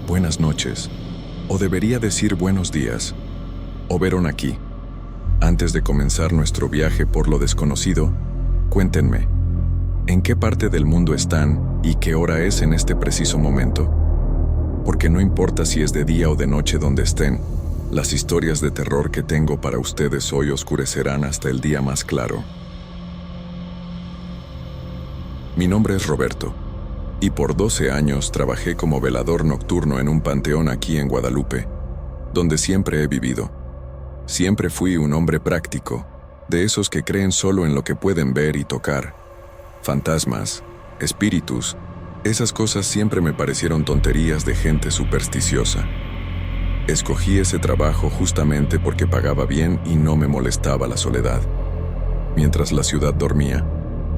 buenas noches, o debería decir buenos días, o veron aquí. Antes de comenzar nuestro viaje por lo desconocido, cuéntenme, ¿en qué parte del mundo están y qué hora es en este preciso momento? Porque no importa si es de día o de noche donde estén, las historias de terror que tengo para ustedes hoy oscurecerán hasta el día más claro. Mi nombre es Roberto, y por 12 años trabajé como velador nocturno en un panteón aquí en Guadalupe, donde siempre he vivido. Siempre fui un hombre práctico, de esos que creen solo en lo que pueden ver y tocar. Fantasmas, espíritus, esas cosas siempre me parecieron tonterías de gente supersticiosa. Escogí ese trabajo justamente porque pagaba bien y no me molestaba la soledad. Mientras la ciudad dormía,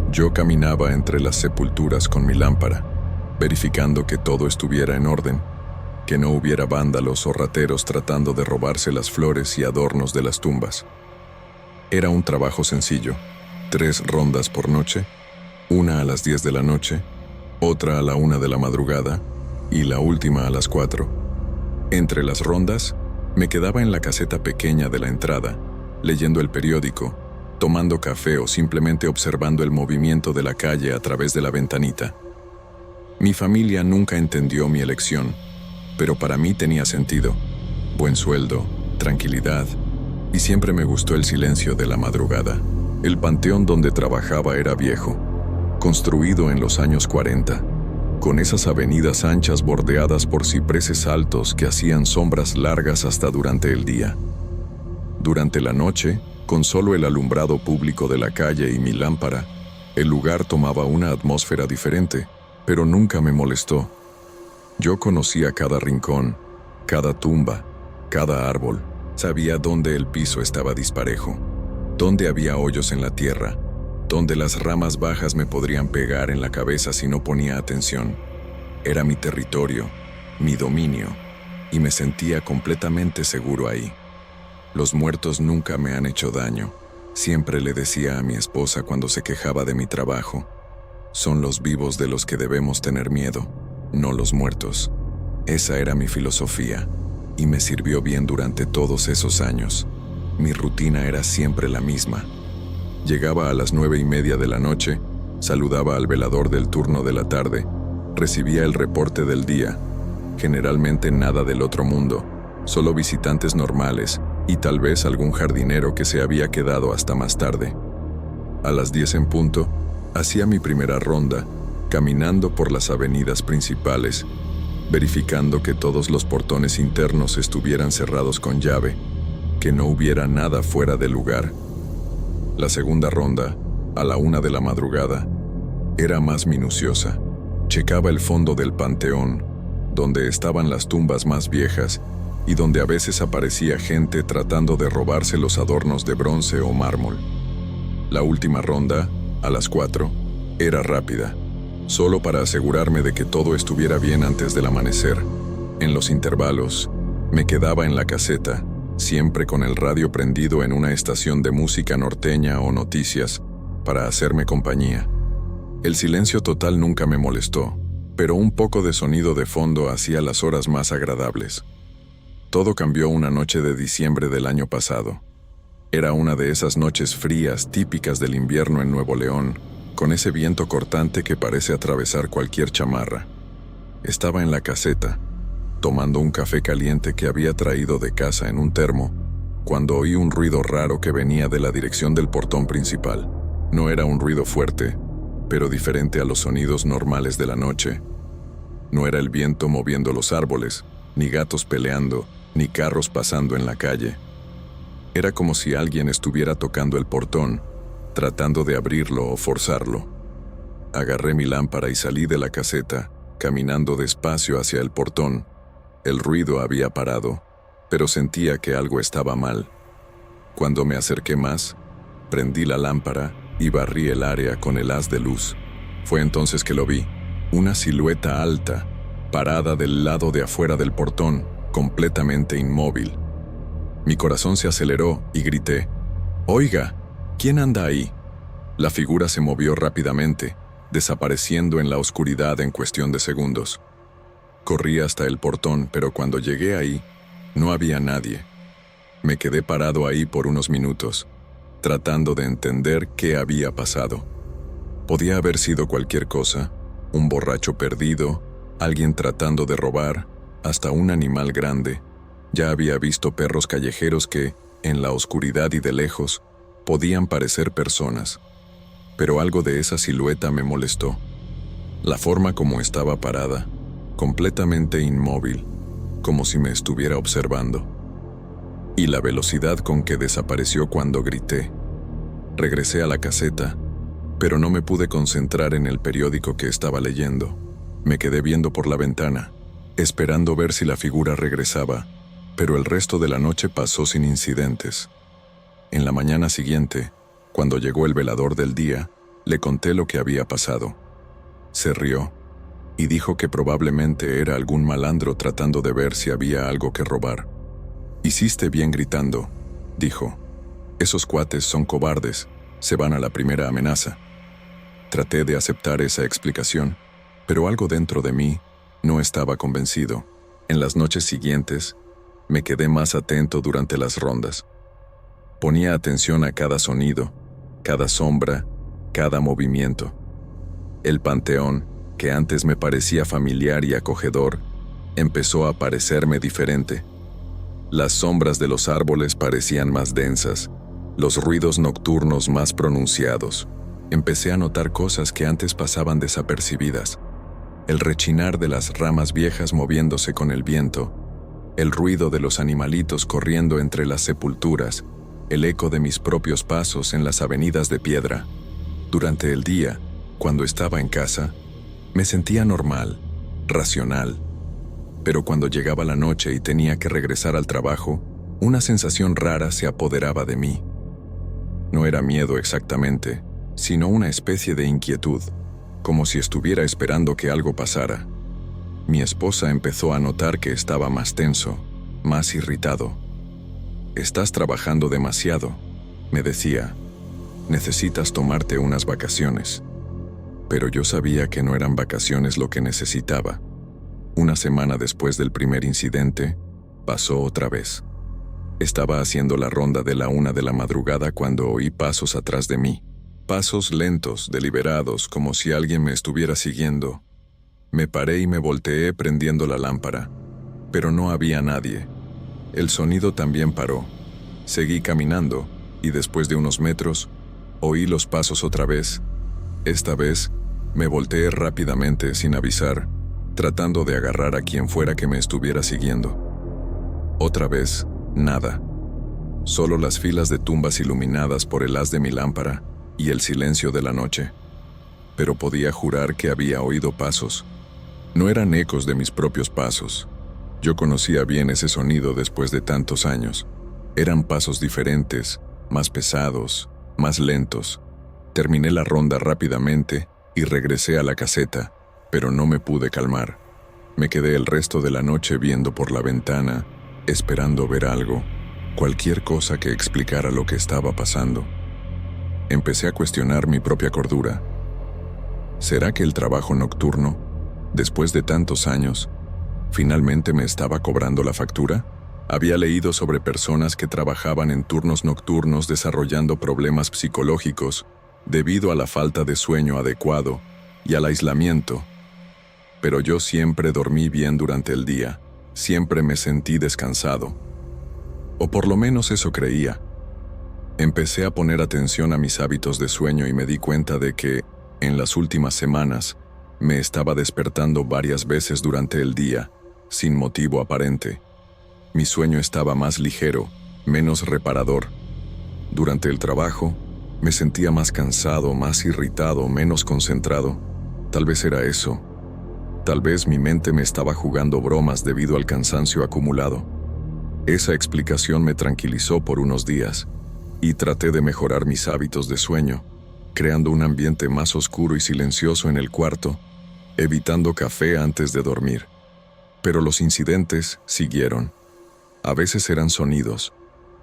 yo caminaba entre las sepulturas con mi lámpara, verificando que todo estuviera en orden, que no hubiera vándalos o rateros tratando de robarse las flores y adornos de las tumbas. Era un trabajo sencillo, 3 rondas por noche, una a las 10 de la noche, otra a la 1 de la madrugada y la última a las 4. Entre las rondas, me quedaba en la caseta pequeña de la entrada, leyendo el periódico, tomando café o simplemente observando el movimiento de la calle a través de la ventanita. Mi familia nunca entendió mi elección, pero para mí tenía sentido. Buen sueldo, tranquilidad, y siempre me gustó el silencio de la madrugada. El panteón donde trabajaba era viejo, construido en los años 40, con esas avenidas anchas bordeadas por cipreses altos que hacían sombras largas hasta durante el día. Durante la noche, con solo el alumbrado público de la calle y mi lámpara, el lugar tomaba una atmósfera diferente, pero nunca me molestó. Yo conocía cada rincón, cada tumba, cada árbol, sabía dónde el piso estaba disparejo, dónde había hoyos en la tierra, dónde las ramas bajas me podrían pegar en la cabeza si no ponía atención. Era mi territorio, mi dominio, y me sentía completamente seguro ahí. Los muertos nunca me han hecho daño, siempre le decía a mi esposa cuando se quejaba de mi trabajo. Son los vivos de los que debemos tener miedo, no los muertos. Esa era mi filosofía, y me sirvió bien durante todos esos años. Mi rutina era siempre la misma. Llegaba a las 9:30 de la noche, saludaba al velador del turno de la tarde, recibía el reporte del día, generalmente nada del otro mundo, solo visitantes normales y tal vez algún jardinero que se había quedado hasta más tarde. A las 10 en punto, hacía mi primera ronda, caminando por las avenidas principales, verificando que todos los portones internos estuvieran cerrados con llave, que no hubiera nada fuera de lugar. La segunda ronda, a la 1 de la madrugada, era más minuciosa. Checaba el fondo del panteón, donde estaban las tumbas más viejas y donde a veces aparecía gente tratando de robarse los adornos de bronce o mármol. La última ronda, a las 4, era rápida, solo para asegurarme de que todo estuviera bien antes del amanecer. En los intervalos, me quedaba en la caseta, siempre con el radio prendido en una estación de música norteña o noticias, para hacerme compañía. El silencio total nunca me molestó, pero un poco de sonido de fondo hacía las horas más agradables. Todo cambió una noche de diciembre del año pasado. Era una de esas noches frías típicas del invierno en Nuevo León, con ese viento cortante que parece atravesar cualquier chamarra. Estaba en la caseta, tomando un café caliente que había traído de casa en un termo, cuando oí un ruido raro que venía de la dirección del portón principal. No era un ruido fuerte, pero diferente a los sonidos normales de la noche. No era el viento moviendo los árboles, ni gatos peleando, ni carros pasando en la calle. Era como si alguien estuviera tocando el portón, tratando de abrirlo o forzarlo. Agarré mi lámpara y salí de la caseta, caminando despacio hacia el portón. El ruido había parado, pero sentía que algo estaba mal. Cuando me acerqué más, prendí la lámpara y barrí el área con el haz de luz. Fue entonces que lo vi, una silueta alta, parada del lado de afuera del portón, completamente inmóvil. Mi corazón se aceleró y grité: «Oiga, ¿quién anda ahí?». La figura se movió rápidamente, desapareciendo en la oscuridad en cuestión de segundos. Corrí hasta el portón, pero cuando llegué ahí, no había nadie. Me quedé parado ahí por unos minutos, tratando de entender qué había pasado. Podía haber sido cualquier cosa, un borracho perdido, alguien tratando de robar, hasta un animal grande. Ya había visto perros callejeros que, en la oscuridad y de lejos, podían parecer personas. Pero algo de esa silueta me molestó. La forma como estaba parada, completamente inmóvil, como si me estuviera observando. Y la velocidad con que desapareció cuando grité. Regresé a la caseta, pero no me pude concentrar en el periódico que estaba leyendo. Me quedé viendo por la ventana, esperando ver si la figura regresaba, pero el resto de la noche pasó sin incidentes. En la mañana siguiente, cuando llegó el velador del día, le conté lo que había pasado. Se rió y dijo que probablemente era algún malandro tratando de ver si había algo que robar. «Hiciste bien gritando», dijo. «Esos cuates son cobardes, se van a la primera amenaza». Traté de aceptar esa explicación, pero algo dentro de mí no estaba convencido. En las noches siguientes, me quedé más atento durante las rondas. Ponía atención a cada sonido, cada sombra, cada movimiento. El panteón, que antes me parecía familiar y acogedor, empezó a parecerme diferente. Las sombras de los árboles parecían más densas, los ruidos nocturnos más pronunciados. Empecé a notar cosas que antes pasaban desapercibidas. El rechinar de las ramas viejas moviéndose con el viento, el ruido de los animalitos corriendo entre las sepulturas, el eco de mis propios pasos en las avenidas de piedra. Durante el día, cuando estaba en casa, me sentía normal, racional. Pero cuando llegaba la noche y tenía que regresar al trabajo, una sensación rara se apoderaba de mí. No era miedo exactamente, sino una especie de inquietud, como si estuviera esperando que algo pasara. Mi esposa empezó a notar que estaba más tenso, más irritado. «Estás trabajando demasiado», me decía. «Necesitas tomarte unas vacaciones». Pero yo sabía que no eran vacaciones lo que necesitaba. Una semana después del primer incidente, pasó otra vez. Estaba haciendo la ronda de la 1 de la madrugada cuando oí pasos atrás de mí. Pasos lentos, deliberados, como si alguien me estuviera siguiendo. Me paré y me volteé prendiendo la lámpara, pero no había nadie. El sonido también paró. Seguí caminando, y después de unos metros, oí los pasos otra vez. Esta vez, me volteé rápidamente sin avisar, tratando de agarrar a quien fuera que me estuviera siguiendo. Otra vez, nada. Solo las filas de tumbas iluminadas por el haz de mi lámpara y el silencio de la noche. Pero podía jurar que había oído pasos. No eran ecos de mis propios pasos. Yo conocía bien ese sonido después de tantos años. Eran pasos diferentes, más pesados, más lentos. Terminé la ronda rápidamente y regresé a la caseta, pero no me pude calmar. Me quedé el resto de la noche viendo por la ventana, esperando ver algo, cualquier cosa que explicara lo que estaba pasando. Empecé a cuestionar mi propia cordura. ¿Será que el trabajo nocturno, después de tantos años, finalmente me estaba cobrando la factura? Había leído sobre personas que trabajaban en turnos nocturnos desarrollando problemas psicológicos debido a la falta de sueño adecuado y al aislamiento. Pero yo siempre dormí bien durante el día, siempre me sentí descansado. O por lo menos eso creía. Empecé a poner atención a mis hábitos de sueño y me di cuenta de que, en las últimas semanas, me estaba despertando varias veces durante el día, sin motivo aparente. Mi sueño estaba más ligero, menos reparador. Durante el trabajo, me sentía más cansado, más irritado, menos concentrado. Tal vez era eso. Tal vez mi mente me estaba jugando bromas debido al cansancio acumulado. Esa explicación me tranquilizó por unos días, y traté de mejorar mis hábitos de sueño, creando un ambiente más oscuro y silencioso en el cuarto, evitando café antes de dormir. Pero los incidentes siguieron. A veces eran sonidos,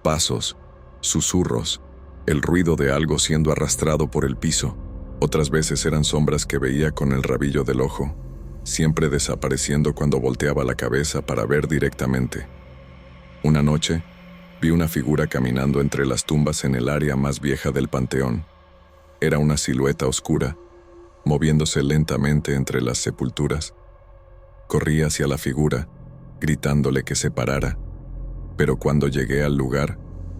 pasos, susurros, el ruido de algo siendo arrastrado por el piso. Otras veces eran sombras que veía con el rabillo del ojo. siempre desapareciendo cuando volteaba la cabeza para ver directamente. Una noche, vi una figura caminando entre las tumbas en el área más vieja del panteón. Era una silueta oscura, moviéndose lentamente entre las sepulturas. Corrí hacia la figura, gritándole que se parara, pero cuando llegué al lugar,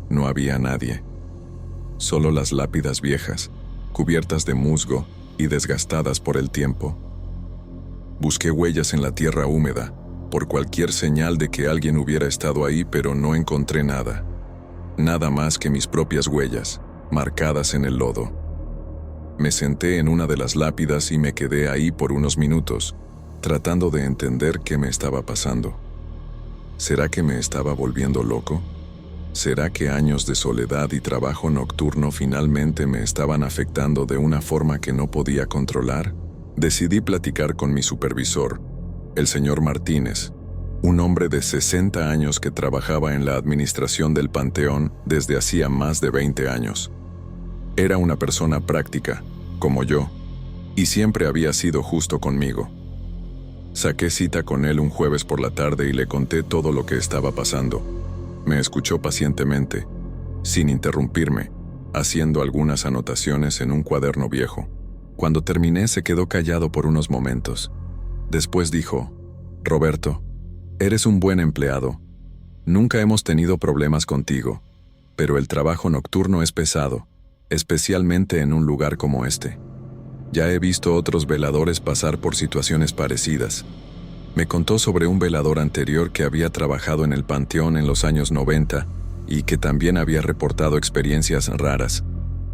no había nadie. Solo las lápidas viejas, cubiertas de musgo y desgastadas por el tiempo. Busqué huellas en la tierra húmeda, por cualquier señal de que alguien hubiera estado ahí, pero no encontré nada. Nada más que mis propias huellas, marcadas en el lodo. Me senté en una de las lápidas y me quedé ahí por unos minutos, tratando de entender qué me estaba pasando. ¿Será que me estaba volviendo loco? ¿Será que años de soledad y trabajo nocturno finalmente me estaban afectando de una forma que no podía controlar? Decidí platicar con mi supervisor, el señor Martínez, un hombre de 60 años que trabajaba en la administración del panteón desde hacía más de 20 años. Era una persona práctica, como yo, y siempre había sido justo conmigo. Saqué cita con él un jueves por la tarde y le conté todo lo que estaba pasando. Me escuchó pacientemente, sin interrumpirme, haciendo algunas anotaciones en un cuaderno viejo. Cuando terminé se quedó callado por unos momentos. Después dijo: «Roberto, eres un buen empleado. Nunca hemos tenido problemas contigo, pero el trabajo nocturno es pesado, especialmente en un lugar como este. Ya he visto otros veladores pasar por situaciones parecidas». Me contó sobre un velador anterior que había trabajado en el panteón en los años 90 y que también había reportado experiencias raras.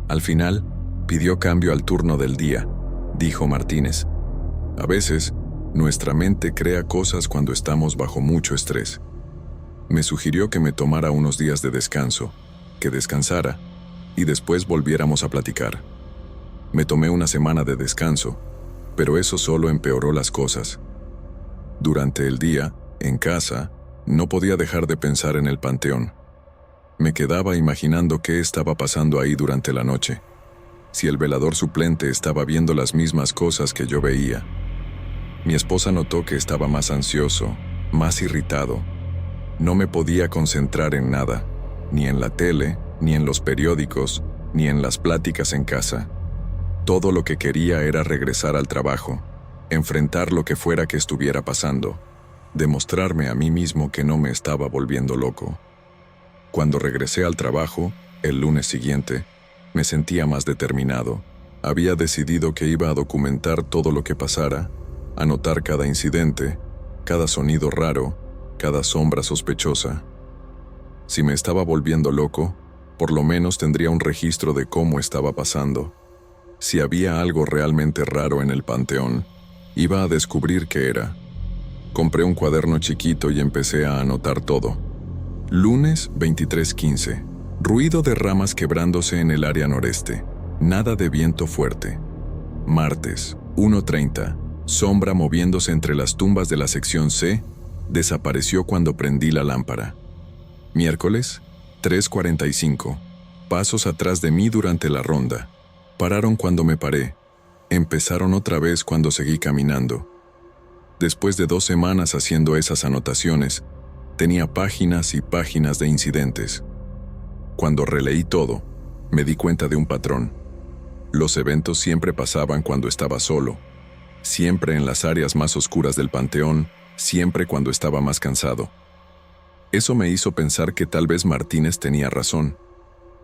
Al final, pidió cambio al turno del día, dijo Martínez. A veces, nuestra mente crea cosas cuando estamos bajo mucho estrés. Me sugirió que me tomara unos días de descanso, que descansara, y después volviéramos a platicar. Me tomé una semana de descanso, pero eso solo empeoró las cosas. Durante el día, en casa, no podía dejar de pensar en el panteón. Me quedaba imaginando qué estaba pasando ahí durante la noche. Si el velador suplente estaba viendo las mismas cosas que yo veía. Mi esposa notó que estaba más ansioso, más irritado. No me podía concentrar en nada, ni en la tele, ni en los periódicos, ni en las pláticas en casa. Todo lo que quería era regresar al trabajo, enfrentar lo que fuera que estuviera pasando, demostrarme a mí mismo que no me estaba volviendo loco. Cuando regresé al trabajo, el lunes siguiente, me sentía más determinado. Había decidido que iba a documentar todo lo que pasara, anotar cada incidente, cada sonido raro, cada sombra sospechosa. Si me estaba volviendo loco, por lo menos tendría un registro de cómo estaba pasando. Si había algo realmente raro en el panteón, iba a descubrir qué era. Compré un cuaderno chiquito y empecé a anotar todo. Lunes 23:15. Ruido de ramas quebrándose en el área noreste. Nada de viento fuerte. Martes 1:30. Sombra moviéndose entre las tumbas de la sección C. Desapareció cuando prendí la lámpara. Miércoles 3:45. Pasos atrás de mí durante la ronda. Pararon cuando me paré. Empezaron otra vez cuando seguí caminando. Después de 2 semanas haciendo esas anotaciones, tenía páginas y páginas de incidentes. Cuando releí todo, me di cuenta de un patrón. Los eventos siempre pasaban cuando estaba solo, siempre en las áreas más oscuras del panteón, siempre cuando estaba más cansado. Eso me hizo pensar que tal vez Martínez tenía razón.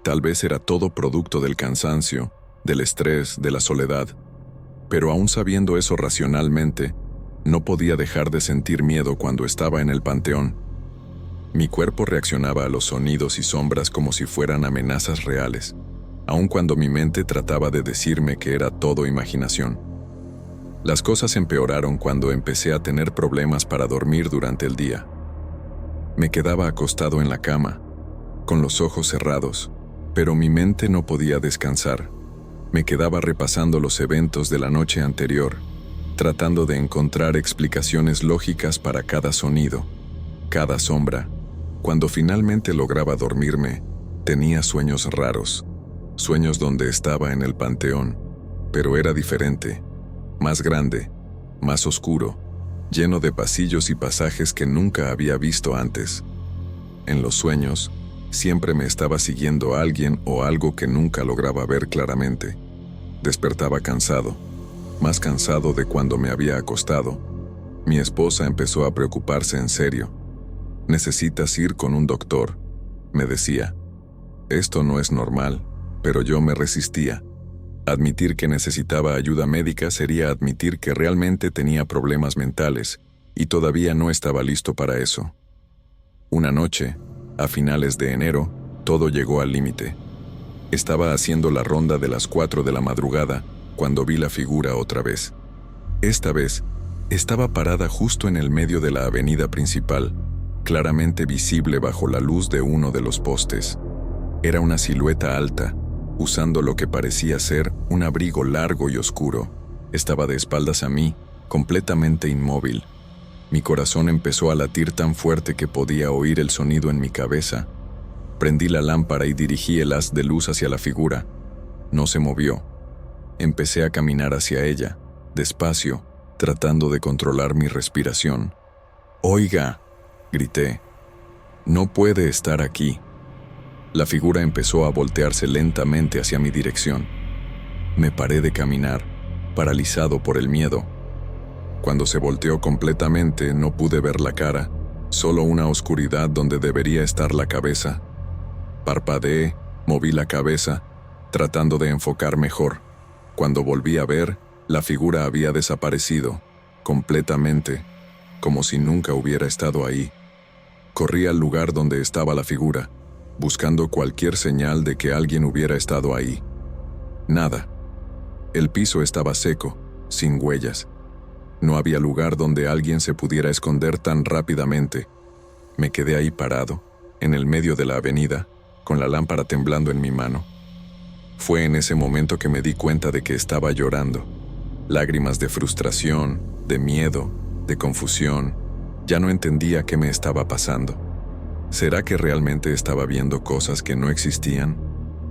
Tal vez era todo producto del cansancio, del estrés, de la soledad. Pero aún sabiendo eso racionalmente, no podía dejar de sentir miedo cuando estaba en el panteón. Mi cuerpo reaccionaba a los sonidos y sombras como si fueran amenazas reales, aun cuando mi mente trataba de decirme que era todo imaginación. Las cosas empeoraron cuando empecé a tener problemas para dormir durante el día. Me quedaba acostado en la cama, con los ojos cerrados, pero mi mente no podía descansar. Me quedaba repasando los eventos de la noche anterior, tratando de encontrar explicaciones lógicas para cada sonido, cada sombra. Cuando finalmente lograba dormirme, tenía sueños raros, sueños donde estaba en el panteón, pero era diferente, más grande, más oscuro, lleno de pasillos y pasajes que nunca había visto antes. En los sueños, siempre me estaba siguiendo alguien o algo que nunca lograba ver claramente. Despertaba cansado, más cansado de cuando me había acostado. Mi esposa empezó a preocuparse en serio. «Necesitas ir con un doctor», me decía. Esto no es normal, pero yo me resistía. Admitir que necesitaba ayuda médica sería admitir que realmente tenía problemas mentales, y todavía no estaba listo para eso. Una noche, a finales de enero, todo llegó al límite. Estaba haciendo la ronda de las 4 de la madrugada cuando vi la figura otra vez. Esta vez, estaba parada justo en el medio de la avenida principal, claramente visible bajo la luz de uno de los postes. Era una silueta alta, usando lo que parecía ser un abrigo largo y oscuro. Estaba de espaldas a mí, completamente inmóvil. Mi corazón empezó a latir tan fuerte que podía oír el sonido en mi cabeza. Prendí la lámpara y dirigí el haz de luz hacia la figura. No se movió. Empecé a caminar hacia ella, despacio, tratando de controlar mi respiración. «Oiga», grité, «no puede estar aquí». La figura empezó a voltearse lentamente hacia mi dirección. Me paré de caminar, paralizado por el miedo. Cuando se volteó completamente, no pude ver la cara, solo una oscuridad donde debería estar la cabeza. Parpadeé, moví la cabeza, tratando de enfocar mejor. Cuando volví a ver, la figura había desaparecido, completamente, como si nunca hubiera estado ahí. Corrí al lugar donde estaba la figura, buscando cualquier señal de que alguien hubiera estado ahí. Nada. El piso estaba seco, sin huellas. No había lugar donde alguien se pudiera esconder tan rápidamente. Me quedé ahí parado, en el medio de la avenida, con la lámpara temblando en mi mano. Fue en ese momento que me di cuenta de que estaba llorando. Lágrimas de frustración, de miedo, de confusión. Ya no entendía qué me estaba pasando. ¿Será que realmente estaba viendo cosas que no existían?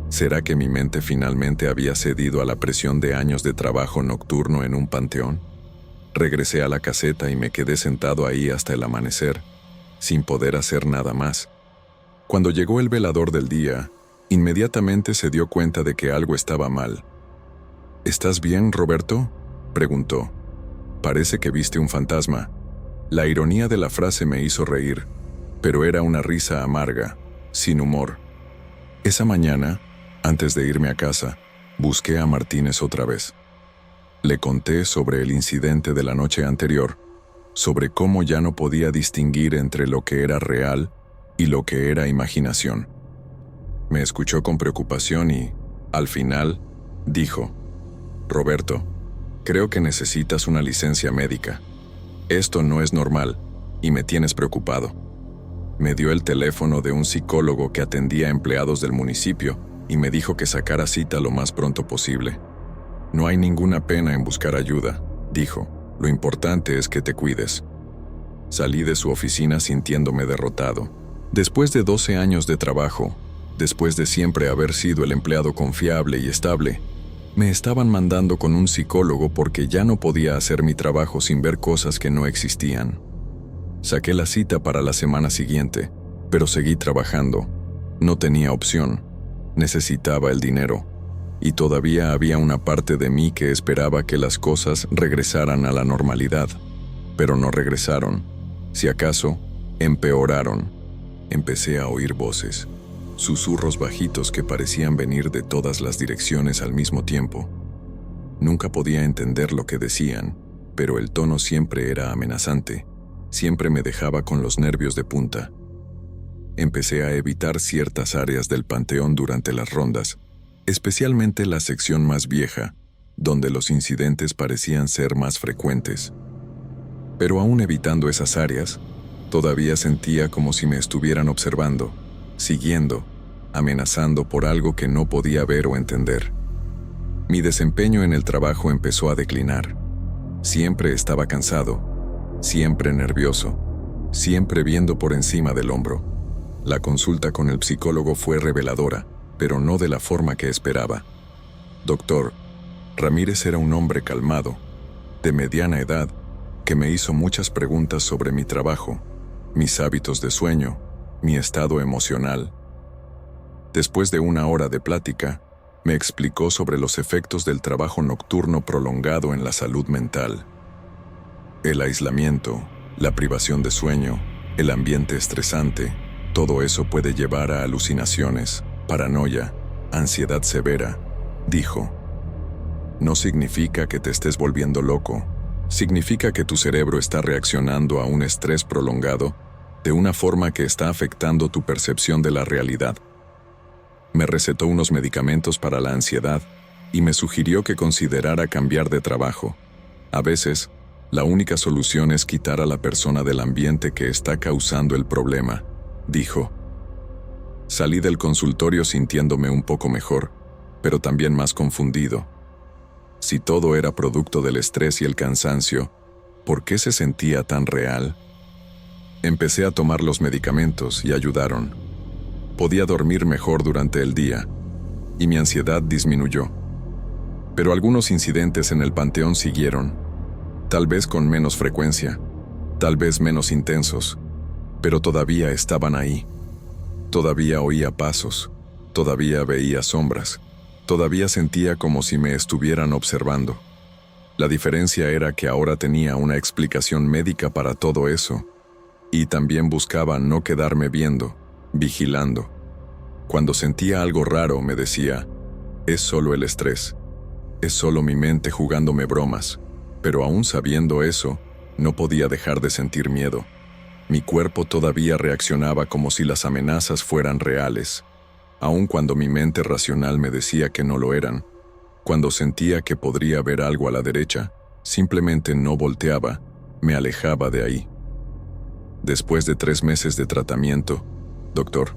¿Será que mi mente finalmente había cedido a la presión de años de trabajo nocturno en un panteón? Regresé a la caseta y me quedé sentado ahí hasta el amanecer, sin poder hacer nada más. Cuando llegó el velador del día, inmediatamente se dio cuenta de que algo estaba mal. «¿Estás bien, Roberto?», preguntó. «Parece que viste un fantasma». La ironía de la frase me hizo reír, pero era una risa amarga, sin humor. Esa mañana, antes de irme a casa, busqué a Martínez otra vez. Le conté sobre el incidente de la noche anterior, sobre cómo ya no podía distinguir entre lo que era real y lo que era imaginación. Me escuchó con preocupación y, al final, dijo: «Roberto, creo que necesitas una licencia médica. Esto no es normal y me tienes preocupado». Me dio el teléfono de un psicólogo que atendía a empleados del municipio y me dijo que sacara cita lo más pronto posible. «No hay ninguna pena en buscar ayuda», dijo. «Lo importante es que te cuides». Salí de su oficina sintiéndome derrotado. Después de 12 años de trabajo, después de siempre haber sido el empleado confiable y estable, me estaban mandando con un psicólogo porque ya no podía hacer mi trabajo sin ver cosas que no existían. Saqué la cita para la semana siguiente, pero seguí trabajando. No tenía opción. Necesitaba el dinero. Y todavía había una parte de mí que esperaba que las cosas regresaran a la normalidad. Pero no regresaron. Si acaso, empeoraron. Empecé a oír voces, susurros bajitos que parecían venir de todas las direcciones al mismo tiempo. Nunca podía entender lo que decían, pero el tono siempre era amenazante. Siempre me dejaba con los nervios de punta. Empecé a evitar ciertas áreas del panteón durante las rondas, especialmente la sección más vieja, donde los incidentes parecían ser más frecuentes. Pero aún evitando esas áreas, todavía sentía como si me estuvieran observando, siguiendo, amenazando por algo que no podía ver o entender. Mi desempeño en el trabajo empezó a declinar. Siempre estaba cansado, siempre nervioso, siempre viendo por encima del hombro. La consulta con el psicólogo fue reveladora, pero no de la forma que esperaba. Doctor, Ramírez era un hombre calmado, de mediana edad, que me hizo muchas preguntas sobre mi trabajo, mis hábitos de sueño, mi estado emocional. Después de una hora de plática, me explicó sobre los efectos del trabajo nocturno prolongado en la salud mental. El aislamiento, la privación de sueño, el ambiente estresante, todo eso puede llevar a alucinaciones, paranoia, ansiedad severa, dijo. No significa que te estés volviendo loco, significa que tu cerebro está reaccionando a un estrés prolongado de una forma que está afectando tu percepción de la realidad. Me recetó unos medicamentos para la ansiedad y me sugirió que considerara cambiar de trabajo. A veces, la única solución es quitar a la persona del ambiente que está causando el problema, dijo. Salí del consultorio sintiéndome un poco mejor, pero también más confundido. Si todo era producto del estrés y el cansancio, ¿por qué se sentía tan real? Empecé a tomar los medicamentos y ayudaron. Podía dormir mejor durante el día, y mi ansiedad disminuyó. Pero algunos incidentes en el panteón siguieron, tal vez con menos frecuencia, tal vez menos intensos, pero todavía estaban ahí. Todavía oía pasos, todavía veía sombras, todavía sentía como si me estuvieran observando. La diferencia era que ahora tenía una explicación médica para todo eso, y también buscaba no quedarme viendo, vigilando. Cuando sentía algo raro me decía, es solo el estrés, es solo mi mente jugándome bromas, pero aún sabiendo eso, no podía dejar de sentir miedo. Mi cuerpo todavía reaccionaba como si las amenazas fueran reales, aun cuando mi mente racional me decía que no lo eran. Cuando sentía que podría ver algo a la derecha, simplemente no volteaba, me alejaba de ahí. Después de 3 meses de tratamiento, doctor,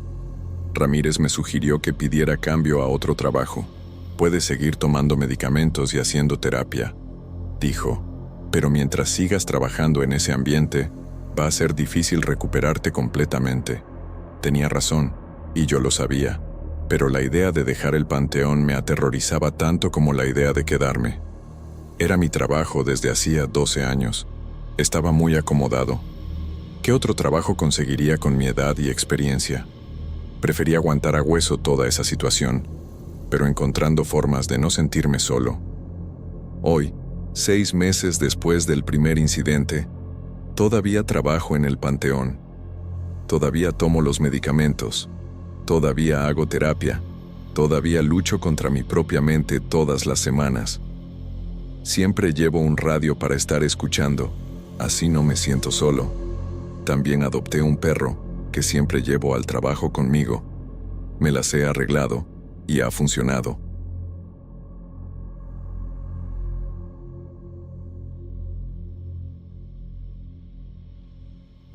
Ramírez me sugirió que pidiera cambio a otro trabajo. Puedes seguir tomando medicamentos y haciendo terapia, dijo, pero mientras sigas trabajando en ese ambiente, va a ser difícil recuperarte completamente. Tenía razón, y yo lo sabía, pero la idea de dejar el panteón me aterrorizaba tanto como la idea de quedarme. Era mi trabajo desde hacía 12 años. Estaba muy acomodado. ¿Qué otro trabajo conseguiría con mi edad y experiencia? Prefería aguantar a hueso toda esa situación, pero encontrando formas de no sentirme solo. Hoy, 6 meses después del primer incidente, todavía trabajo en el panteón. Todavía tomo los medicamentos. Todavía hago terapia. Todavía lucho contra mi propia mente todas las semanas. Siempre llevo un radio para estar escuchando, así no me siento solo. También adopté un perro, que siempre llevo al trabajo conmigo. Me las he arreglado, y ha funcionado.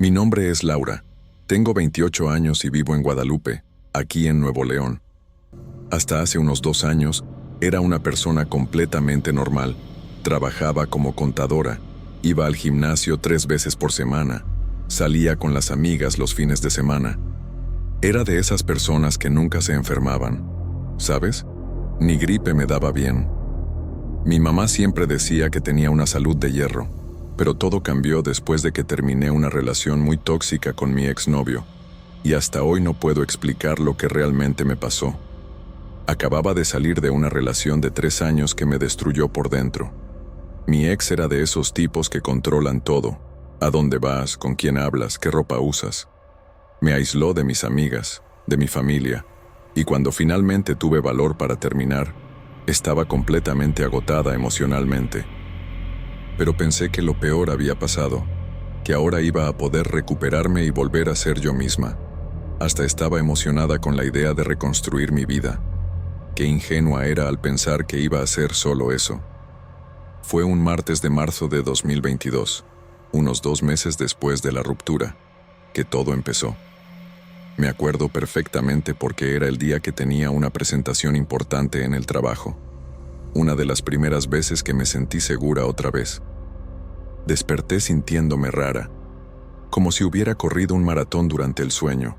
Mi nombre es Laura. Tengo 28 años y vivo en Guadalupe, aquí en Nuevo León. Hasta hace unos 2 años, era una persona completamente normal. Trabajaba como contadora, iba al gimnasio 3 veces por semana, salía con las amigas los fines de semana. Era de esas personas que nunca se enfermaban, ¿sabes? Ni gripe me daba bien. Mi mamá siempre decía que tenía una salud de hierro, pero todo cambió después de que terminé una relación muy tóxica con mi exnovio, y hasta hoy no puedo explicar lo que realmente me pasó. Acababa de salir de una relación de 3 años que me destruyó por dentro. Mi ex era de esos tipos que controlan todo: a dónde vas, con quién hablas, qué ropa usas. Me aisló de mis amigas, de mi familia, y cuando finalmente tuve valor para terminar, estaba completamente agotada emocionalmente. Pero pensé que lo peor había pasado, que ahora iba a poder recuperarme y volver a ser yo misma. Hasta estaba emocionada con la idea de reconstruir mi vida. Qué ingenua era al pensar que iba a hacer solo eso. Fue un martes de marzo de 2022, unos 2 meses después de la ruptura, que todo empezó. Me acuerdo perfectamente porque era el día que tenía una presentación importante en el trabajo. Una de las primeras veces que me sentí segura otra vez. Desperté sintiéndome rara, como si hubiera corrido un maratón durante el sueño.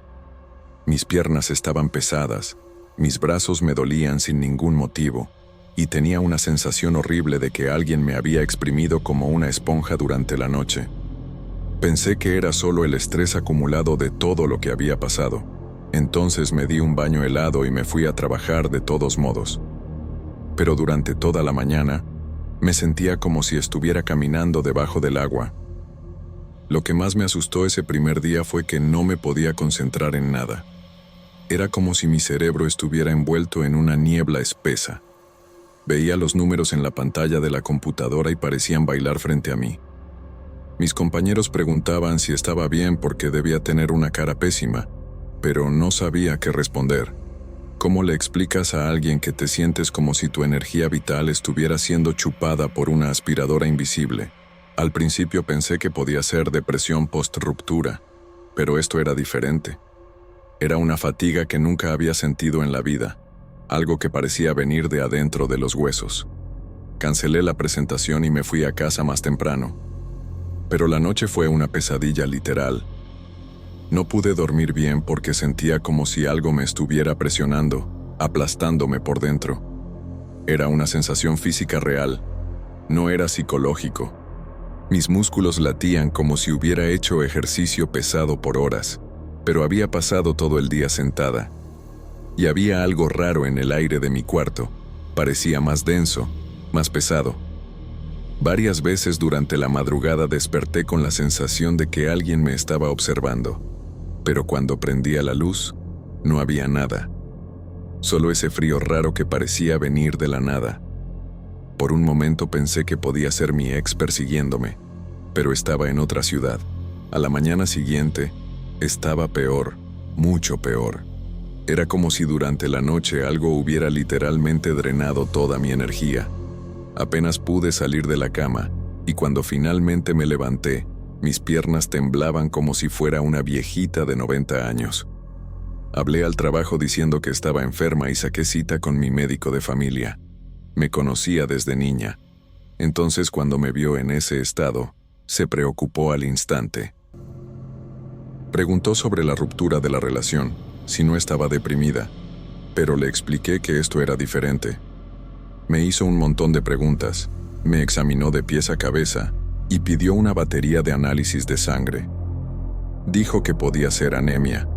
Mis piernas estaban pesadas, mis brazos me dolían sin ningún motivo, y tenía una sensación horrible de que alguien me había exprimido como una esponja durante la noche. Pensé que era solo el estrés acumulado de todo lo que había pasado. Entonces me di un baño helado y me fui a trabajar de todos modos. Pero durante toda la mañana, me sentía como si estuviera caminando debajo del agua. Lo que más me asustó ese primer día fue que no me podía concentrar en nada. Era como si mi cerebro estuviera envuelto en una niebla espesa. Veía los números en la pantalla de la computadora y parecían bailar frente a mí. Mis compañeros preguntaban si estaba bien porque debía tener una cara pésima, pero no sabía qué responder. ¿Cómo le explicas a alguien que te sientes como si tu energía vital estuviera siendo chupada por una aspiradora invisible? Al principio pensé que podía ser depresión post-ruptura, pero esto era diferente. Era una fatiga que nunca había sentido en la vida, algo que parecía venir de adentro de los huesos. Cancelé la presentación y me fui a casa más temprano. Pero la noche fue una pesadilla literal. No pude dormir bien porque sentía como si algo me estuviera presionando, aplastándome por dentro. Era una sensación física real, no era psicológico. Mis músculos latían como si hubiera hecho ejercicio pesado por horas, pero había pasado todo el día sentada. Y había algo raro en el aire de mi cuarto, parecía más denso, más pesado. Varias veces durante la madrugada desperté con la sensación de que alguien me estaba observando, pero cuando prendía la luz, no había nada. Solo ese frío raro que parecía venir de la nada. Por un momento pensé que podía ser mi ex persiguiéndome, pero estaba en otra ciudad. A la mañana siguiente, estaba peor, mucho peor. Era como si durante la noche algo hubiera literalmente drenado toda mi energía. Apenas pude salir de la cama, y cuando finalmente me levanté, mis piernas temblaban como si fuera una viejita de 90 años. Hablé al trabajo diciendo que estaba enferma y saqué cita con mi médico de familia. Me conocía desde niña. Entonces, cuando me vio en ese estado, se preocupó al instante. Preguntó sobre la ruptura de la relación, si no estaba deprimida, pero le expliqué que esto era diferente. Me hizo un montón de preguntas, me examinó de pies a cabeza y pidió una batería de análisis de sangre. Dijo que podía ser anemia,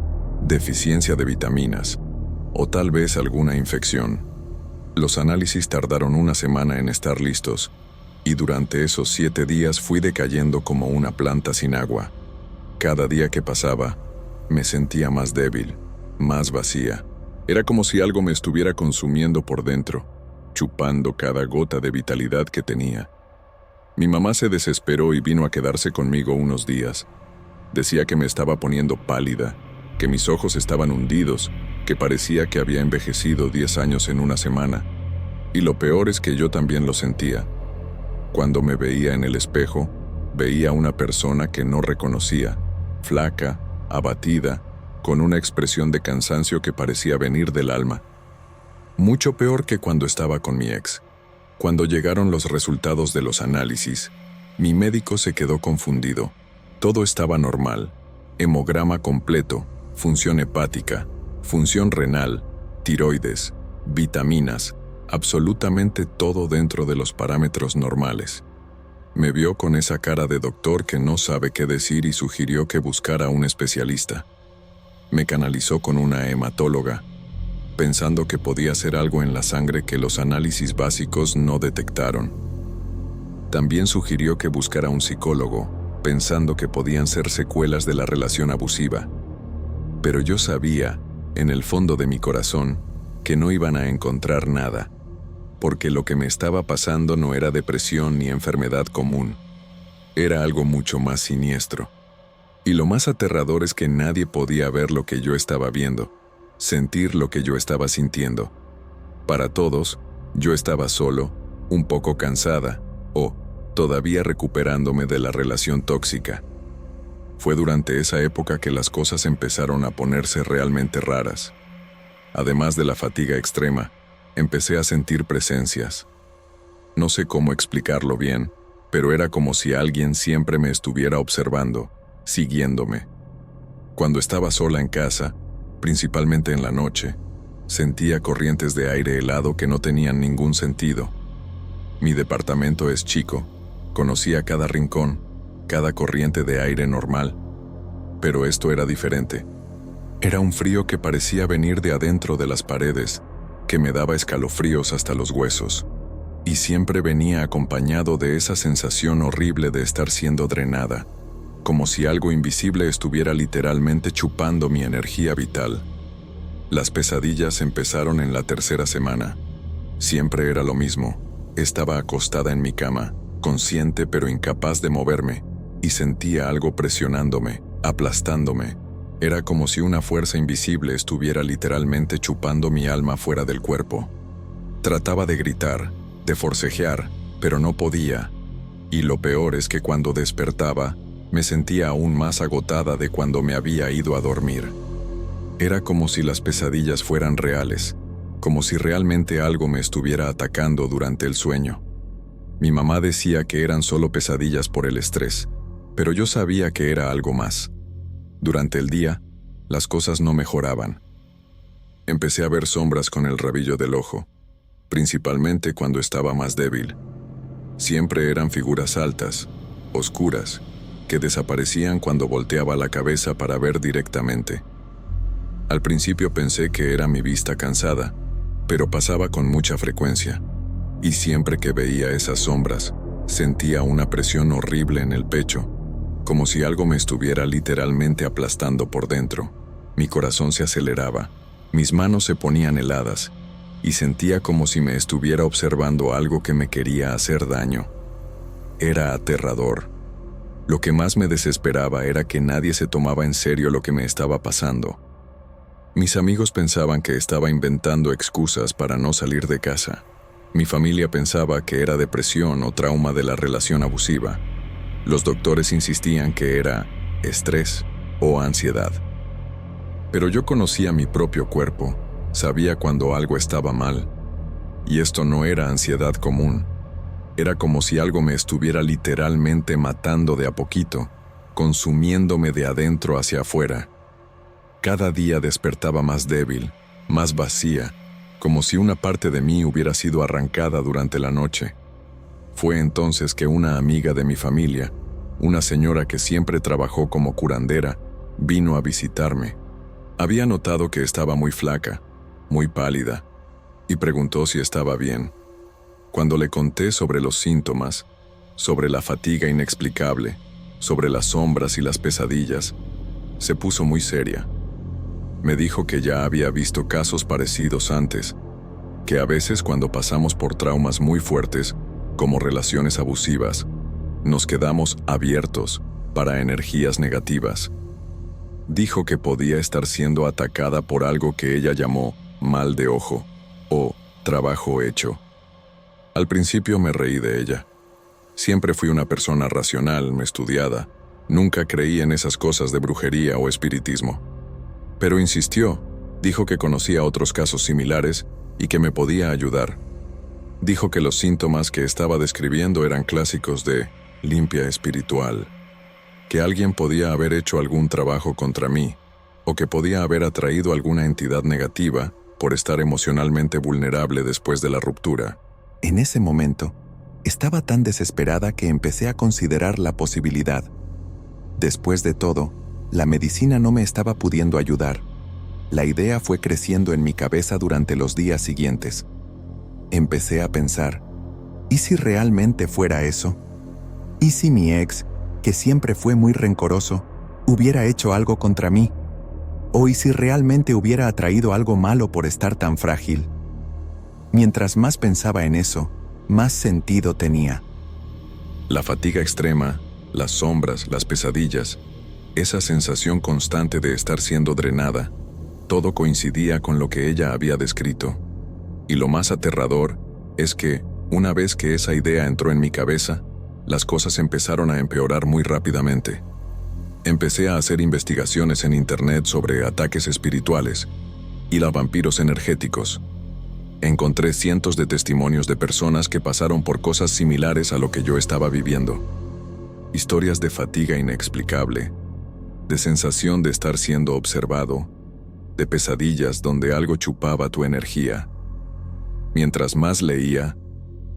deficiencia de vitaminas o tal vez alguna infección. Los análisis tardaron una semana en estar listos y durante esos 7 días fui decayendo como una planta sin agua. Cada día que pasaba, me sentía más débil, más vacía. Era como si algo me estuviera consumiendo por dentro, chupando cada gota de vitalidad que tenía. Mi mamá se desesperó y vino a quedarse conmigo unos días. Decía que me estaba poniendo pálida, que mis ojos estaban hundidos, que parecía que había envejecido 10 años en una semana. Y lo peor es que yo también lo sentía. Cuando me veía en el espejo, veía a una persona que no reconocía, flaca, abatida, con una expresión de cansancio que parecía venir del alma. Mucho peor que cuando estaba con mi ex. Cuando llegaron los resultados de los análisis, mi médico se quedó confundido. Todo estaba normal. Hemograma completo, función hepática, función renal, tiroides, vitaminas, absolutamente todo dentro de los parámetros normales. Me vio con esa cara de doctor que no sabe qué decir y sugirió que buscara a un especialista. Me canalizó con una hematóloga, pensando que podía ser algo en la sangre que los análisis básicos no detectaron. También sugirió que buscara a un psicólogo, pensando que podían ser secuelas de la relación abusiva. Pero yo sabía, en el fondo de mi corazón, que no iban a encontrar nada, porque lo que me estaba pasando no era depresión ni enfermedad común. Era algo mucho más siniestro. Y lo más aterrador es que nadie podía ver lo que yo estaba viendo, sentir lo que yo estaba sintiendo. Para todos, yo estaba solo, un poco cansada, o todavía recuperándome de la relación tóxica. Fue durante esa época que las cosas empezaron a ponerse realmente raras. Además de la fatiga extrema, empecé a sentir presencias. No sé cómo explicarlo bien, pero era como si alguien siempre me estuviera observando, siguiéndome. Cuando estaba sola en casa, principalmente en la noche, Sentía corrientes de aire helado que no tenían ningún sentido. Mi departamento es chico, conocía cada rincón, cada corriente de aire normal, pero esto era diferente. Era un frío que parecía venir de adentro de las paredes, que me daba escalofríos hasta los huesos, y siempre venía acompañado de esa sensación horrible de estar siendo drenada, como si algo invisible estuviera literalmente chupando mi energía vital. Las pesadillas empezaron en la tercera semana. Siempre era lo mismo. Estaba acostada en mi cama, consciente pero incapaz de moverme, y sentía algo presionándome, aplastándome. Era como si una fuerza invisible estuviera literalmente chupando mi alma fuera del cuerpo. Trataba de gritar, de forcejear, pero no podía. Y lo peor es que cuando despertaba, me sentía aún más agotada de cuando me había ido a dormir. Era como si las pesadillas fueran reales, como si realmente algo me estuviera atacando durante el sueño. Mi mamá decía que eran solo pesadillas por el estrés, pero yo sabía que era algo más. Durante el día, las cosas no mejoraban. Empecé a ver sombras con el rabillo del ojo, principalmente cuando estaba más débil. Siempre eran figuras altas, oscuras, que desaparecían cuando volteaba la cabeza para ver directamente. Al principio pensé que era mi vista cansada, pero pasaba con mucha frecuencia, y siempre que veía esas sombras, sentía una presión horrible en el pecho, como si algo me estuviera literalmente aplastando por dentro. Mi corazón se aceleraba, mis manos se ponían heladas, y sentía como si me estuviera observando algo que me quería hacer daño. Era aterrador. Lo que más me desesperaba era que nadie se tomaba en serio lo que me estaba pasando. Mis amigos pensaban que estaba inventando excusas para no salir de casa. Mi familia pensaba que era depresión o trauma de la relación abusiva. Los doctores insistían que era estrés o ansiedad. Pero yo conocía mi propio cuerpo, sabía cuando algo estaba mal. Y esto no era ansiedad común. Era como si algo me estuviera literalmente matando de a poquito, consumiéndome de adentro hacia afuera. Cada día despertaba más débil, más vacía, como si una parte de mí hubiera sido arrancada durante la noche. Fue entonces que una amiga de mi familia, una señora que siempre trabajó como curandera, vino a visitarme. Había notado que estaba muy flaca, muy pálida, y preguntó si estaba bien. Cuando le conté sobre los síntomas, sobre la fatiga inexplicable, sobre las sombras y las pesadillas, se puso muy seria. Me dijo que ya había visto casos parecidos antes, que a veces cuando pasamos por traumas muy fuertes, como relaciones abusivas, nos quedamos abiertos para energías negativas. Dijo que podía estar siendo atacada por algo que ella llamó mal de ojo o trabajo hecho. Al principio me reí de ella. Siempre fui una persona racional, estudiada. Nunca creí en esas cosas de brujería o espiritismo. Pero insistió, dijo que conocía otros casos similares y que me podía ayudar. Dijo que los síntomas que estaba describiendo eran clásicos de limpia espiritual, que alguien podía haber hecho algún trabajo contra mí, o que podía haber atraído alguna entidad negativa por estar emocionalmente vulnerable después de la ruptura. En ese momento, estaba tan desesperada que empecé a considerar la posibilidad. Después de todo, la medicina no me estaba pudiendo ayudar. La idea fue creciendo en mi cabeza durante los días siguientes. Empecé a pensar, ¿y si realmente fuera eso? ¿Y si mi ex, que siempre fue muy rencoroso, hubiera hecho algo contra mí? ¿O y si realmente hubiera atraído algo malo por estar tan frágil? Mientras más pensaba en eso, más sentido tenía. La fatiga extrema, las sombras, las pesadillas, esa sensación constante de estar siendo drenada, todo coincidía con lo que ella había descrito. Y lo más aterrador es que, una vez que esa idea entró en mi cabeza, las cosas empezaron a empeorar muy rápidamente. Empecé a hacer investigaciones en internet sobre ataques espirituales y los vampiros energéticos. Encontré cientos de testimonios de personas que pasaron por cosas similares a lo que yo estaba viviendo. Historias de fatiga inexplicable, de sensación de estar siendo observado, de pesadillas donde algo chupaba tu energía. Mientras más leía,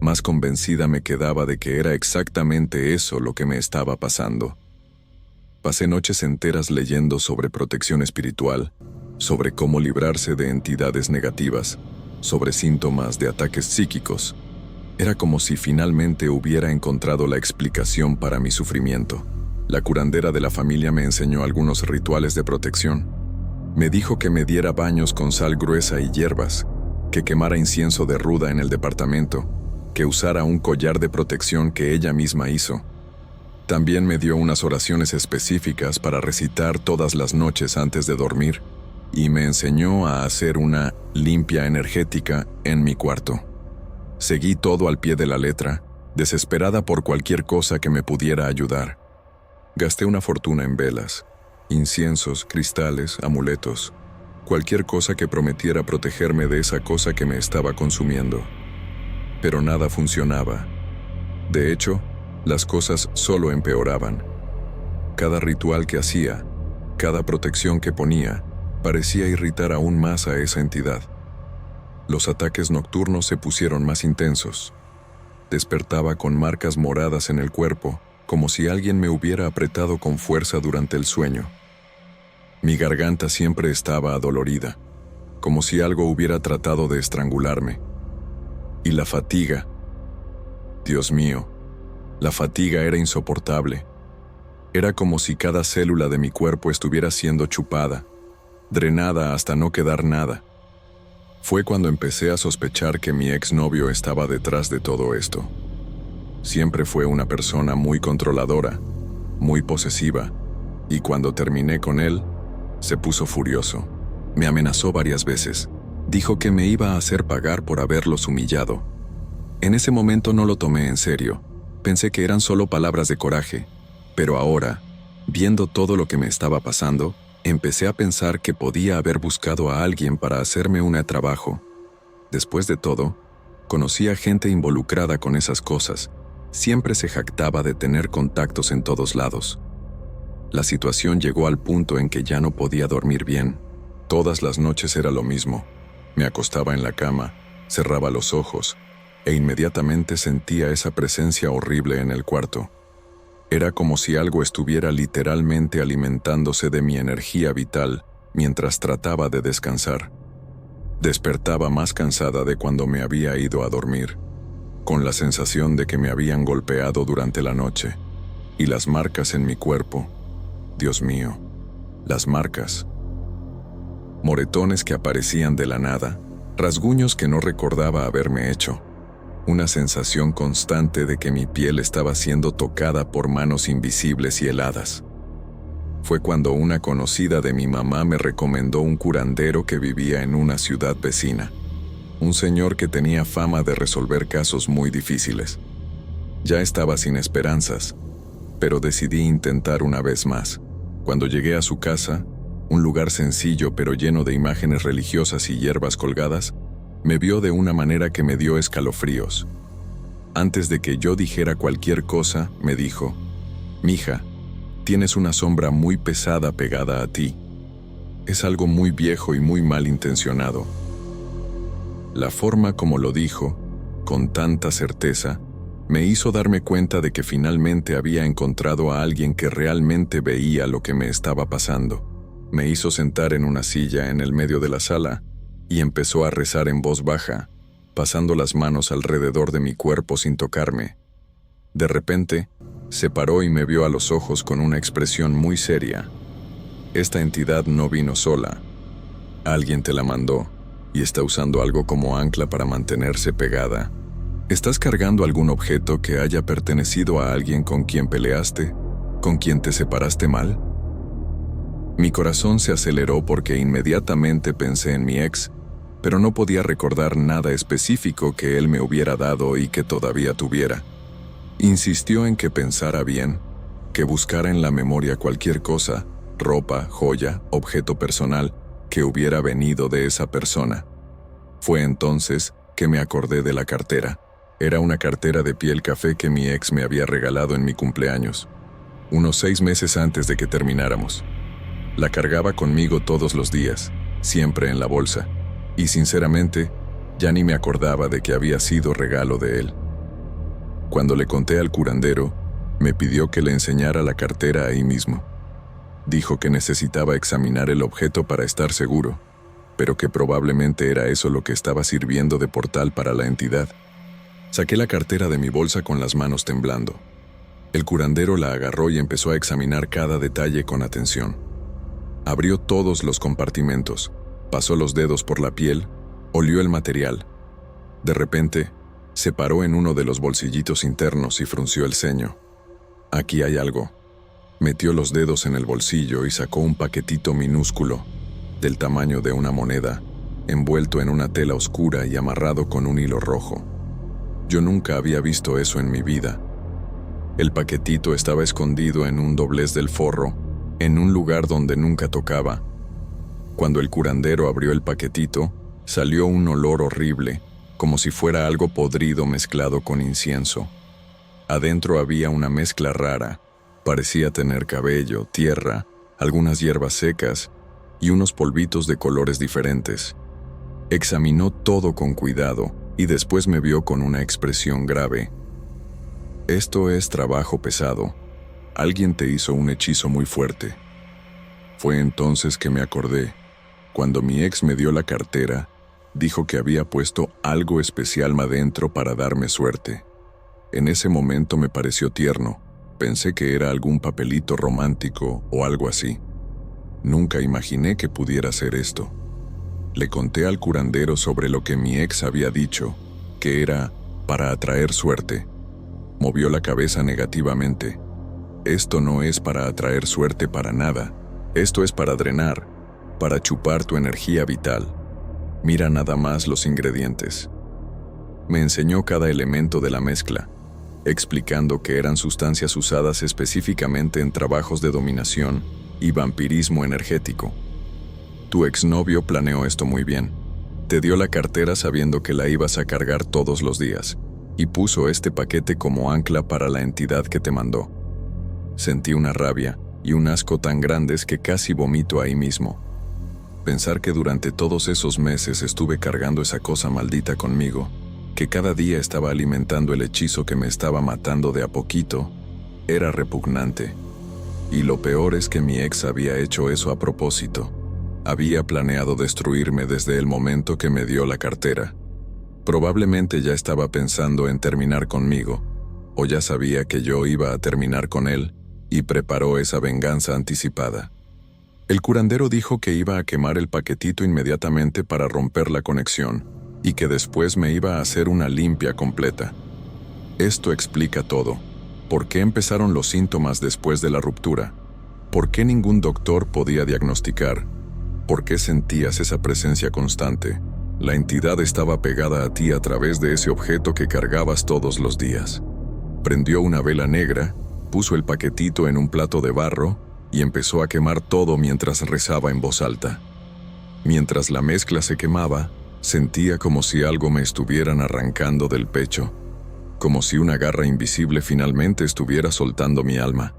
más convencida me quedaba de que era exactamente eso lo que me estaba pasando. Pasé noches enteras leyendo sobre protección espiritual, sobre cómo librarse de entidades negativas, sobre síntomas de ataques psíquicos. Era como si finalmente hubiera encontrado la explicación para mi sufrimiento. La curandera de la familia me enseñó algunos rituales de protección. Me dijo que me diera baños con sal gruesa y hierbas, que quemara incienso de ruda en el departamento, que usara un collar de protección que ella misma hizo. También me dio unas oraciones específicas para recitar todas las noches antes de dormir, y me enseñó a hacer una limpia energética en mi cuarto. Seguí todo al pie de la letra, desesperada por cualquier cosa que me pudiera ayudar. Gasté una fortuna en velas, inciensos, cristales, amuletos, cualquier cosa que prometiera protegerme de esa cosa que me estaba consumiendo. Pero nada funcionaba. De hecho, las cosas solo empeoraban. Cada ritual que hacía, cada protección que ponía, parecía irritar aún más a esa entidad. Los ataques nocturnos se pusieron más intensos. Despertaba con marcas moradas en el cuerpo, como si alguien me hubiera apretado con fuerza durante el sueño. Mi garganta siempre estaba adolorida, como si algo hubiera tratado de estrangularme. Y la fatiga. Dios mío, la fatiga era insoportable. Era como si cada célula de mi cuerpo estuviera siendo chupada, drenada hasta no quedar nada. Fue cuando empecé a sospechar que mi exnovio estaba detrás de todo esto. Siempre fue una persona muy controladora, muy posesiva, y cuando terminé con él, se puso furioso. Me amenazó varias veces. Dijo que me iba a hacer pagar por haberlos humillado. En ese momento no lo tomé en serio. Pensé que eran solo palabras de coraje, pero ahora, viendo todo lo que me estaba pasando, empecé a pensar que podía haber buscado a alguien para hacerme un trabajo. Después de todo, conocía gente involucrada con esas cosas. Siempre se jactaba de tener contactos en todos lados. La situación llegó al punto en que ya no podía dormir bien. Todas las noches era lo mismo. Me acostaba en la cama, cerraba los ojos, e inmediatamente sentía esa presencia horrible en el cuarto. Era como si algo estuviera literalmente alimentándose de mi energía vital mientras trataba de descansar. Despertaba más cansada de cuando me había ido a dormir, con la sensación de que me habían golpeado durante la noche, y las marcas en mi cuerpo. Dios mío, las marcas. Moretones que aparecían de la nada, rasguños que no recordaba haberme hecho. Una sensación constante de que mi piel estaba siendo tocada por manos invisibles y heladas. Fue cuando una conocida de mi mamá me recomendó un curandero que vivía en una ciudad vecina. Un señor que tenía fama de resolver casos muy difíciles. Ya estaba sin esperanzas, pero decidí intentar una vez más. Cuando llegué a su casa, un lugar sencillo pero lleno de imágenes religiosas y hierbas colgadas, me vio de una manera que me dio escalofríos. Antes de que yo dijera cualquier cosa, me dijo: «Mija, tienes una sombra muy pesada pegada a ti. Es algo muy viejo y muy malintencionado». La forma como lo dijo, con tanta certeza, me hizo darme cuenta de que finalmente había encontrado a alguien que realmente veía lo que me estaba pasando. Me hizo sentar en una silla en el medio de la sala y empezó a rezar en voz baja, pasando las manos alrededor de mi cuerpo sin tocarme. De repente, se paró y me vio a los ojos con una expresión muy seria. «Esta entidad no vino sola. Alguien te la mandó y está usando algo como ancla para mantenerse pegada. ¿Estás cargando algún objeto que haya pertenecido a alguien con quien peleaste? ¿Con quien te separaste mal?». Mi corazón se aceleró porque inmediatamente pensé en mi ex, pero no podía recordar nada específico que él me hubiera dado y que todavía tuviera. Insistió en que pensara bien, que buscara en la memoria cualquier cosa, ropa, joya, objeto personal, que hubiera venido de esa persona. Fue entonces que me acordé de la cartera. Era una cartera de piel café que mi ex me había regalado en mi cumpleaños, unos 6 meses antes de que termináramos. La cargaba conmigo todos los días, siempre en la bolsa, y sinceramente, ya ni me acordaba de que había sido regalo de él. Cuando le conté al curandero, me pidió que le enseñara la cartera ahí mismo. Dijo que necesitaba examinar el objeto para estar seguro, pero que probablemente era eso lo que estaba sirviendo de portal para la entidad. Saqué la cartera de mi bolsa con las manos temblando. El curandero la agarró y empezó a examinar cada detalle con atención. Abrió todos los compartimentos, pasó los dedos por la piel, olió el material. De repente, se paró en uno de los bolsillitos internos y frunció el ceño. Aquí hay algo. Metió los dedos en el bolsillo y sacó un paquetito minúsculo, del tamaño de una moneda, envuelto en una tela oscura y amarrado con un hilo rojo. Yo nunca había visto eso en mi vida. El paquetito estaba escondido en un doblez del forro, en un lugar donde nunca tocaba. Cuando el curandero abrió el paquetito, salió un olor horrible, como si fuera algo podrido mezclado con incienso. Adentro había una mezcla rara, parecía tener cabello, tierra, algunas hierbas secas y unos polvitos de colores diferentes. Examinó todo con cuidado y después me vio con una expresión grave. Esto es trabajo pesado. Alguien te hizo un hechizo muy fuerte. Fue entonces que me acordé. Cuando mi ex me dio la cartera, dijo que había puesto algo especial adentro para darme suerte. En ese momento me pareció tierno. Pensé que era algún papelito romántico o algo así. Nunca imaginé que pudiera ser esto. Le conté al curandero sobre lo que mi ex había dicho, que era para atraer suerte. Movió la cabeza negativamente. Esto no es para atraer suerte para nada. Esto es para drenar, para chupar tu energía vital. Mira nada más los ingredientes. Me enseñó cada elemento de la mezcla, explicando que eran sustancias usadas específicamente en trabajos de dominación y vampirismo energético. Tu exnovio planeó esto muy bien. Te dio la cartera sabiendo que la ibas a cargar todos los días, y puso este paquete como ancla para la entidad que te mandó. Sentí una rabia y un asco tan grandes que casi vomito ahí mismo. Pensar que durante todos esos meses estuve cargando esa cosa maldita conmigo, que cada día estaba alimentando el hechizo que me estaba matando de a poquito, era repugnante. Y lo peor es que mi ex había hecho eso a propósito. Había planeado destruirme desde el momento que me dio la cartera. Probablemente ya estaba pensando en terminar conmigo, o ya sabía que yo iba a terminar con él, y preparó esa venganza anticipada. El curandero dijo que iba a quemar el paquetito inmediatamente para romper la conexión, y que después me iba a hacer una limpia completa. Esto explica todo. ¿Por qué empezaron los síntomas después de la ruptura? ¿Por qué ningún doctor podía diagnosticar? ¿Por qué sentías esa presencia constante? La entidad estaba pegada a ti a través de ese objeto que cargabas todos los días. Prendió una vela negra, puso el paquetito en un plato de barro y empezó a quemar todo mientras rezaba en voz alta. Mientras la mezcla se quemaba, sentía como si algo me estuvieran arrancando del pecho, como si una garra invisible finalmente estuviera soltando mi alma.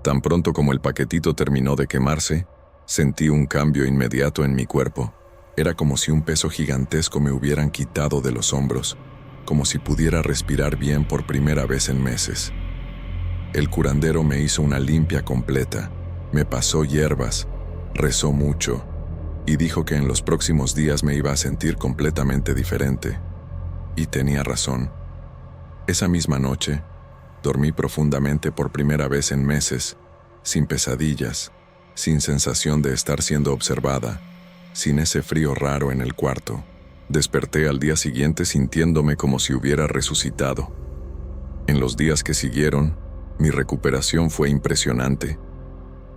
Tan pronto como el paquetito terminó de quemarse, sentí un cambio inmediato en mi cuerpo. Era como si un peso gigantesco me hubieran quitado de los hombros, como si pudiera respirar bien por primera vez en meses. El curandero me hizo una limpia completa, me pasó hierbas, rezó mucho, y dijo que en los próximos días me iba a sentir completamente diferente. Y tenía razón. Esa misma noche, dormí profundamente por primera vez en meses, sin pesadillas, sin sensación de estar siendo observada, sin ese frío raro en el cuarto. Desperté al día siguiente sintiéndome como si hubiera resucitado. En los días que siguieron, mi recuperación fue impresionante.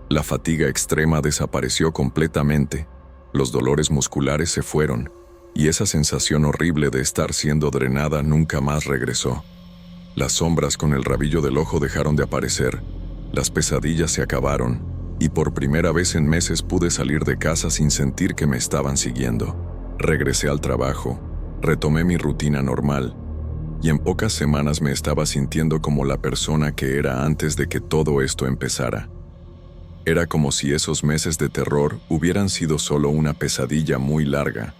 La fatiga extrema desapareció completamente, los dolores musculares se fueron, y esa sensación horrible de estar siendo drenada nunca más regresó. Las sombras con el rabillo del ojo dejaron de aparecer, las pesadillas se acabaron, y por primera vez en meses pude salir de casa sin sentir que me estaban siguiendo. Regresé al trabajo, retomé mi rutina normal, y en pocas semanas me estaba sintiendo como la persona que era antes de que todo esto empezara. Era como si esos meses de terror hubieran sido solo una pesadilla muy larga.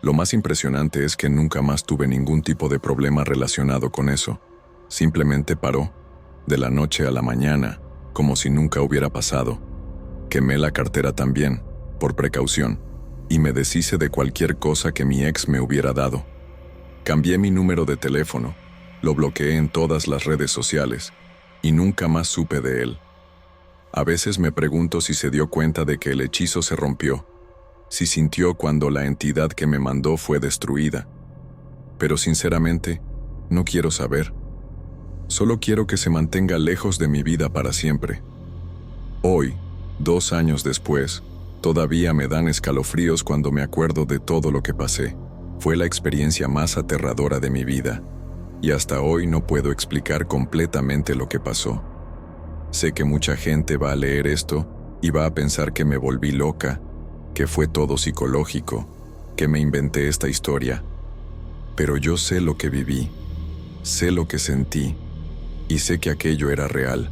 Lo más impresionante es que nunca más tuve ningún tipo de problema relacionado con eso. Simplemente paró, de la noche a la mañana, como si nunca hubiera pasado. Quemé la cartera también, por precaución, y me deshice de cualquier cosa que mi ex me hubiera dado. Cambié mi número de teléfono, lo bloqueé en todas las redes sociales, y nunca más supe de él. A veces me pregunto si se dio cuenta de que el hechizo se rompió, si sintió cuando la entidad que me mandó fue destruida. Pero sinceramente, no quiero saber. Solo quiero que se mantenga lejos de mi vida para siempre. Hoy, 2 años después, todavía me dan escalofríos cuando me acuerdo de todo lo que pasé. Fue la experiencia más aterradora de mi vida, y hasta hoy no puedo explicar completamente lo que pasó. Sé que mucha gente va a leer esto y va a pensar que me volví loca, que fue todo psicológico, que me inventé esta historia. Pero yo sé lo que viví, sé lo que sentí, y sé que aquello era real.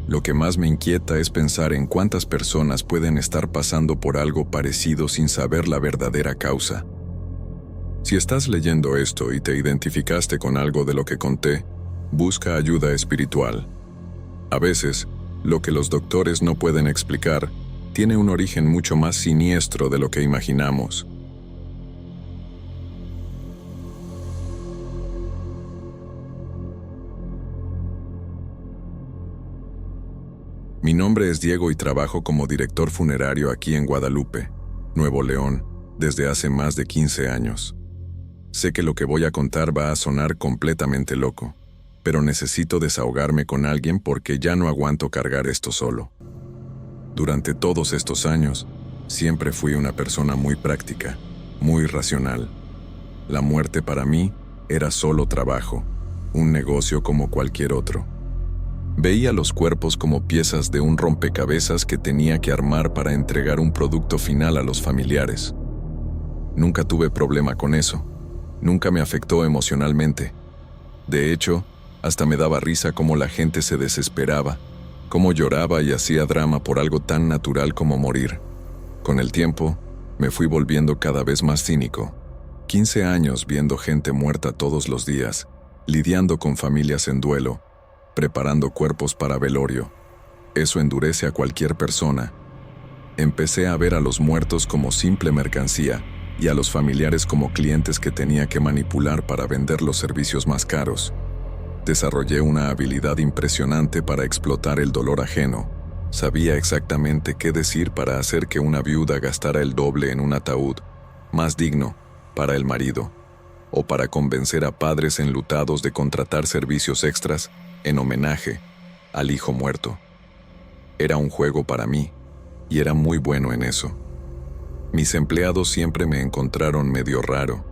Lo que más me inquieta es pensar en cuántas personas pueden estar pasando por algo parecido sin saber la verdadera causa. Si estás leyendo esto y te identificaste con algo de lo que conté, busca ayuda espiritual. A veces, lo que los doctores no pueden explicar tiene un origen mucho más siniestro de lo que imaginamos. Mi nombre es Diego y trabajo como director funerario aquí en Guadalupe, Nuevo León, desde hace más de 15 años. Sé que lo que voy a contar va a sonar completamente loco, pero necesito desahogarme con alguien porque ya no aguanto cargar esto solo. Durante todos estos años, siempre fui una persona muy práctica, muy racional. La muerte para mí era solo trabajo, un negocio como cualquier otro. Veía los cuerpos como piezas de un rompecabezas que tenía que armar para entregar un producto final a los familiares. Nunca tuve problema con eso, nunca me afectó emocionalmente. De hecho, hasta me daba risa cómo la gente se desesperaba, cómo lloraba y hacía drama por algo tan natural como morir. Con el tiempo, me fui volviendo cada vez más cínico. 15 años viendo gente muerta todos los días, lidiando con familias en duelo, preparando cuerpos para velorio. Eso endurece a cualquier persona. Empecé a ver a los muertos como simple mercancía y a los familiares como clientes que tenía que manipular para vender los servicios más caros. Desarrollé una habilidad impresionante para explotar el dolor ajeno. Sabía exactamente qué decir para hacer que una viuda gastara el doble en un ataúd, más digno, para el marido, o para convencer a padres enlutados de contratar servicios extras en homenaje al hijo muerto. Era un juego para mí, y era muy bueno en eso. Mis empleados siempre me encontraron medio raro,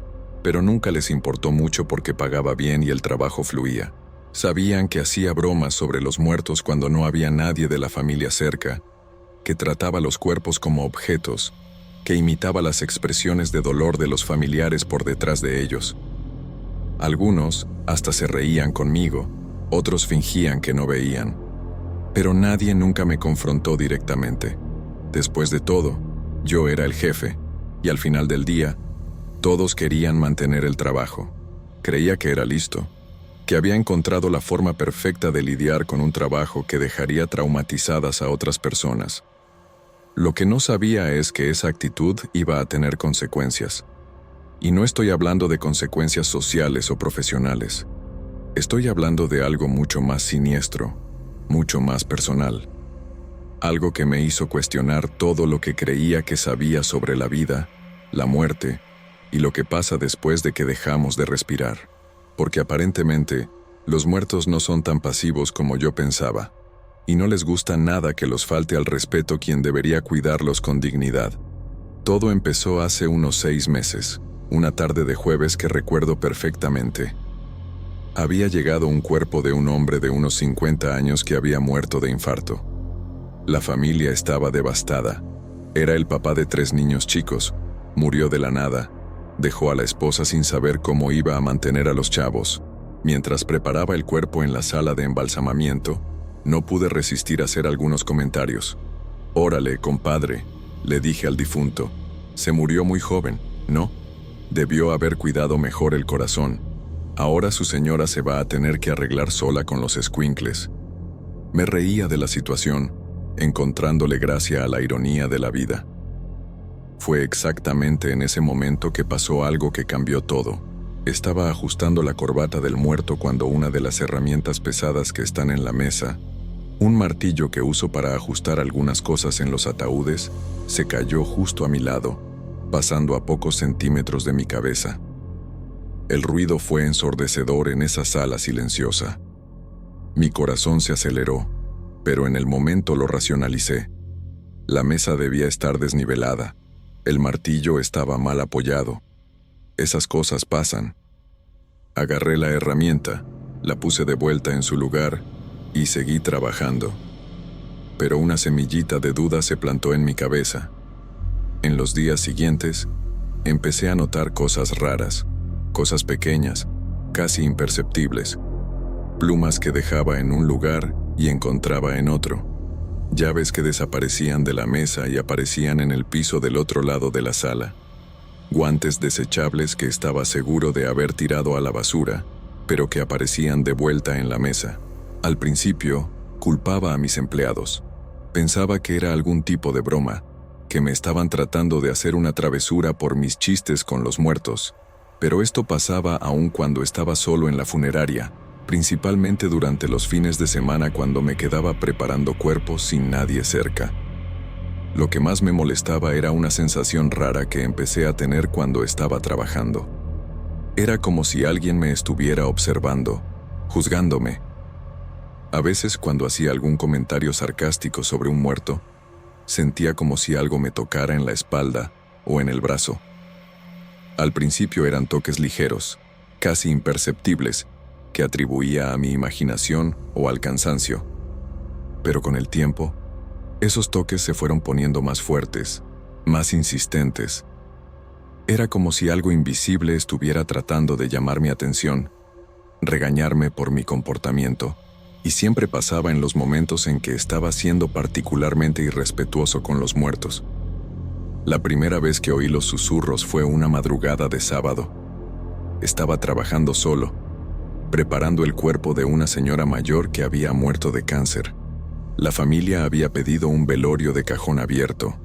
pero nunca les importó mucho porque pagaba bien y el trabajo fluía. Sabían que hacía bromas sobre los muertos cuando no había nadie de la familia cerca, que trataba los cuerpos como objetos, que imitaba las expresiones de dolor de los familiares por detrás de ellos. Algunos hasta se reían conmigo, otros fingían que no veían. Pero nadie nunca me confrontó directamente. Después de todo, yo era el jefe, y al final del día, todos querían mantener el trabajo. Creía que era listo, que había encontrado la forma perfecta de lidiar con un trabajo que dejaría traumatizadas a otras personas. Lo que no sabía es que esa actitud iba a tener consecuencias. Y no estoy hablando de consecuencias sociales o profesionales. Estoy hablando de algo mucho más siniestro, mucho más personal. Algo que me hizo cuestionar todo lo que creía que sabía sobre la vida, la muerte y lo que pasa después de que dejamos de respirar. Porque aparentemente, los muertos no son tan pasivos como yo pensaba, y no les gusta nada que los falte al respeto quien debería cuidarlos con dignidad. Todo empezó hace unos 6 meses, una tarde de jueves que recuerdo perfectamente. Había llegado un cuerpo de un hombre de unos 50 años que había muerto de infarto. La familia estaba devastada. Era el papá de 3 niños chicos. Murió de la nada. Dejó a la esposa sin saber cómo iba a mantener a los chavos. Mientras preparaba el cuerpo en la sala de embalsamamiento, No pude resistir a hacer algunos comentarios. «Órale, compadre», le dije al difunto. «Se murió muy joven, ¿no? Debió haber cuidado mejor el corazón. Ahora su señora se va a tener que arreglar sola con los escuincles». Me reía de la situación, encontrándole gracia a la ironía de la vida. Fue exactamente en ese momento que pasó algo que cambió todo. Estaba ajustando la corbata del muerto cuando una de las herramientas pesadas que están en la mesa, un martillo que uso para ajustar algunas cosas en los ataúdes, se cayó justo a mi lado, pasando a pocos centímetros de mi cabeza. El ruido fue ensordecedor en esa sala silenciosa. Mi corazón se aceleró, pero en el momento lo racionalicé. La mesa debía estar desnivelada. El martillo estaba mal apoyado. Esas cosas pasan. Agarré la herramienta, la puse de vuelta en su lugar y seguí trabajando. Pero una semillita de duda se plantó en mi cabeza. En los días siguientes, empecé a notar cosas raras, cosas pequeñas, casi imperceptibles. Plumas que dejaba en un lugar y encontraba en otro. Llaves que desaparecían de la mesa y aparecían en el piso del otro lado de la sala. Guantes desechables que estaba seguro de haber tirado a la basura, pero que aparecían de vuelta en la mesa. Al principio, culpaba a mis empleados. Pensaba que era algún tipo de broma, que me estaban tratando de hacer una travesura por mis chistes con los muertos. Pero esto pasaba aún cuando estaba solo en la funeraria, principalmente durante los fines de semana cuando me quedaba preparando cuerpos sin nadie cerca. Lo que más me molestaba era una sensación rara que empecé a tener cuando estaba trabajando. Era como si alguien me estuviera observando, juzgándome. A veces cuando hacía algún comentario sarcástico sobre un muerto, sentía como si algo me tocara en la espalda o en el brazo. Al principio eran toques ligeros, casi imperceptibles, que atribuía a mi imaginación o al cansancio. Pero con el tiempo, esos toques se fueron poniendo más fuertes, más insistentes. Era como si algo invisible estuviera tratando de llamar mi atención, regañarme por mi comportamiento, y siempre pasaba en los momentos en que estaba siendo particularmente irrespetuoso con los muertos. La primera vez que oí los susurros fue una madrugada de sábado. Estaba trabajando solo, preparando el cuerpo de una señora mayor que había muerto de cáncer. La familia había pedido un velorio de cajón abierto.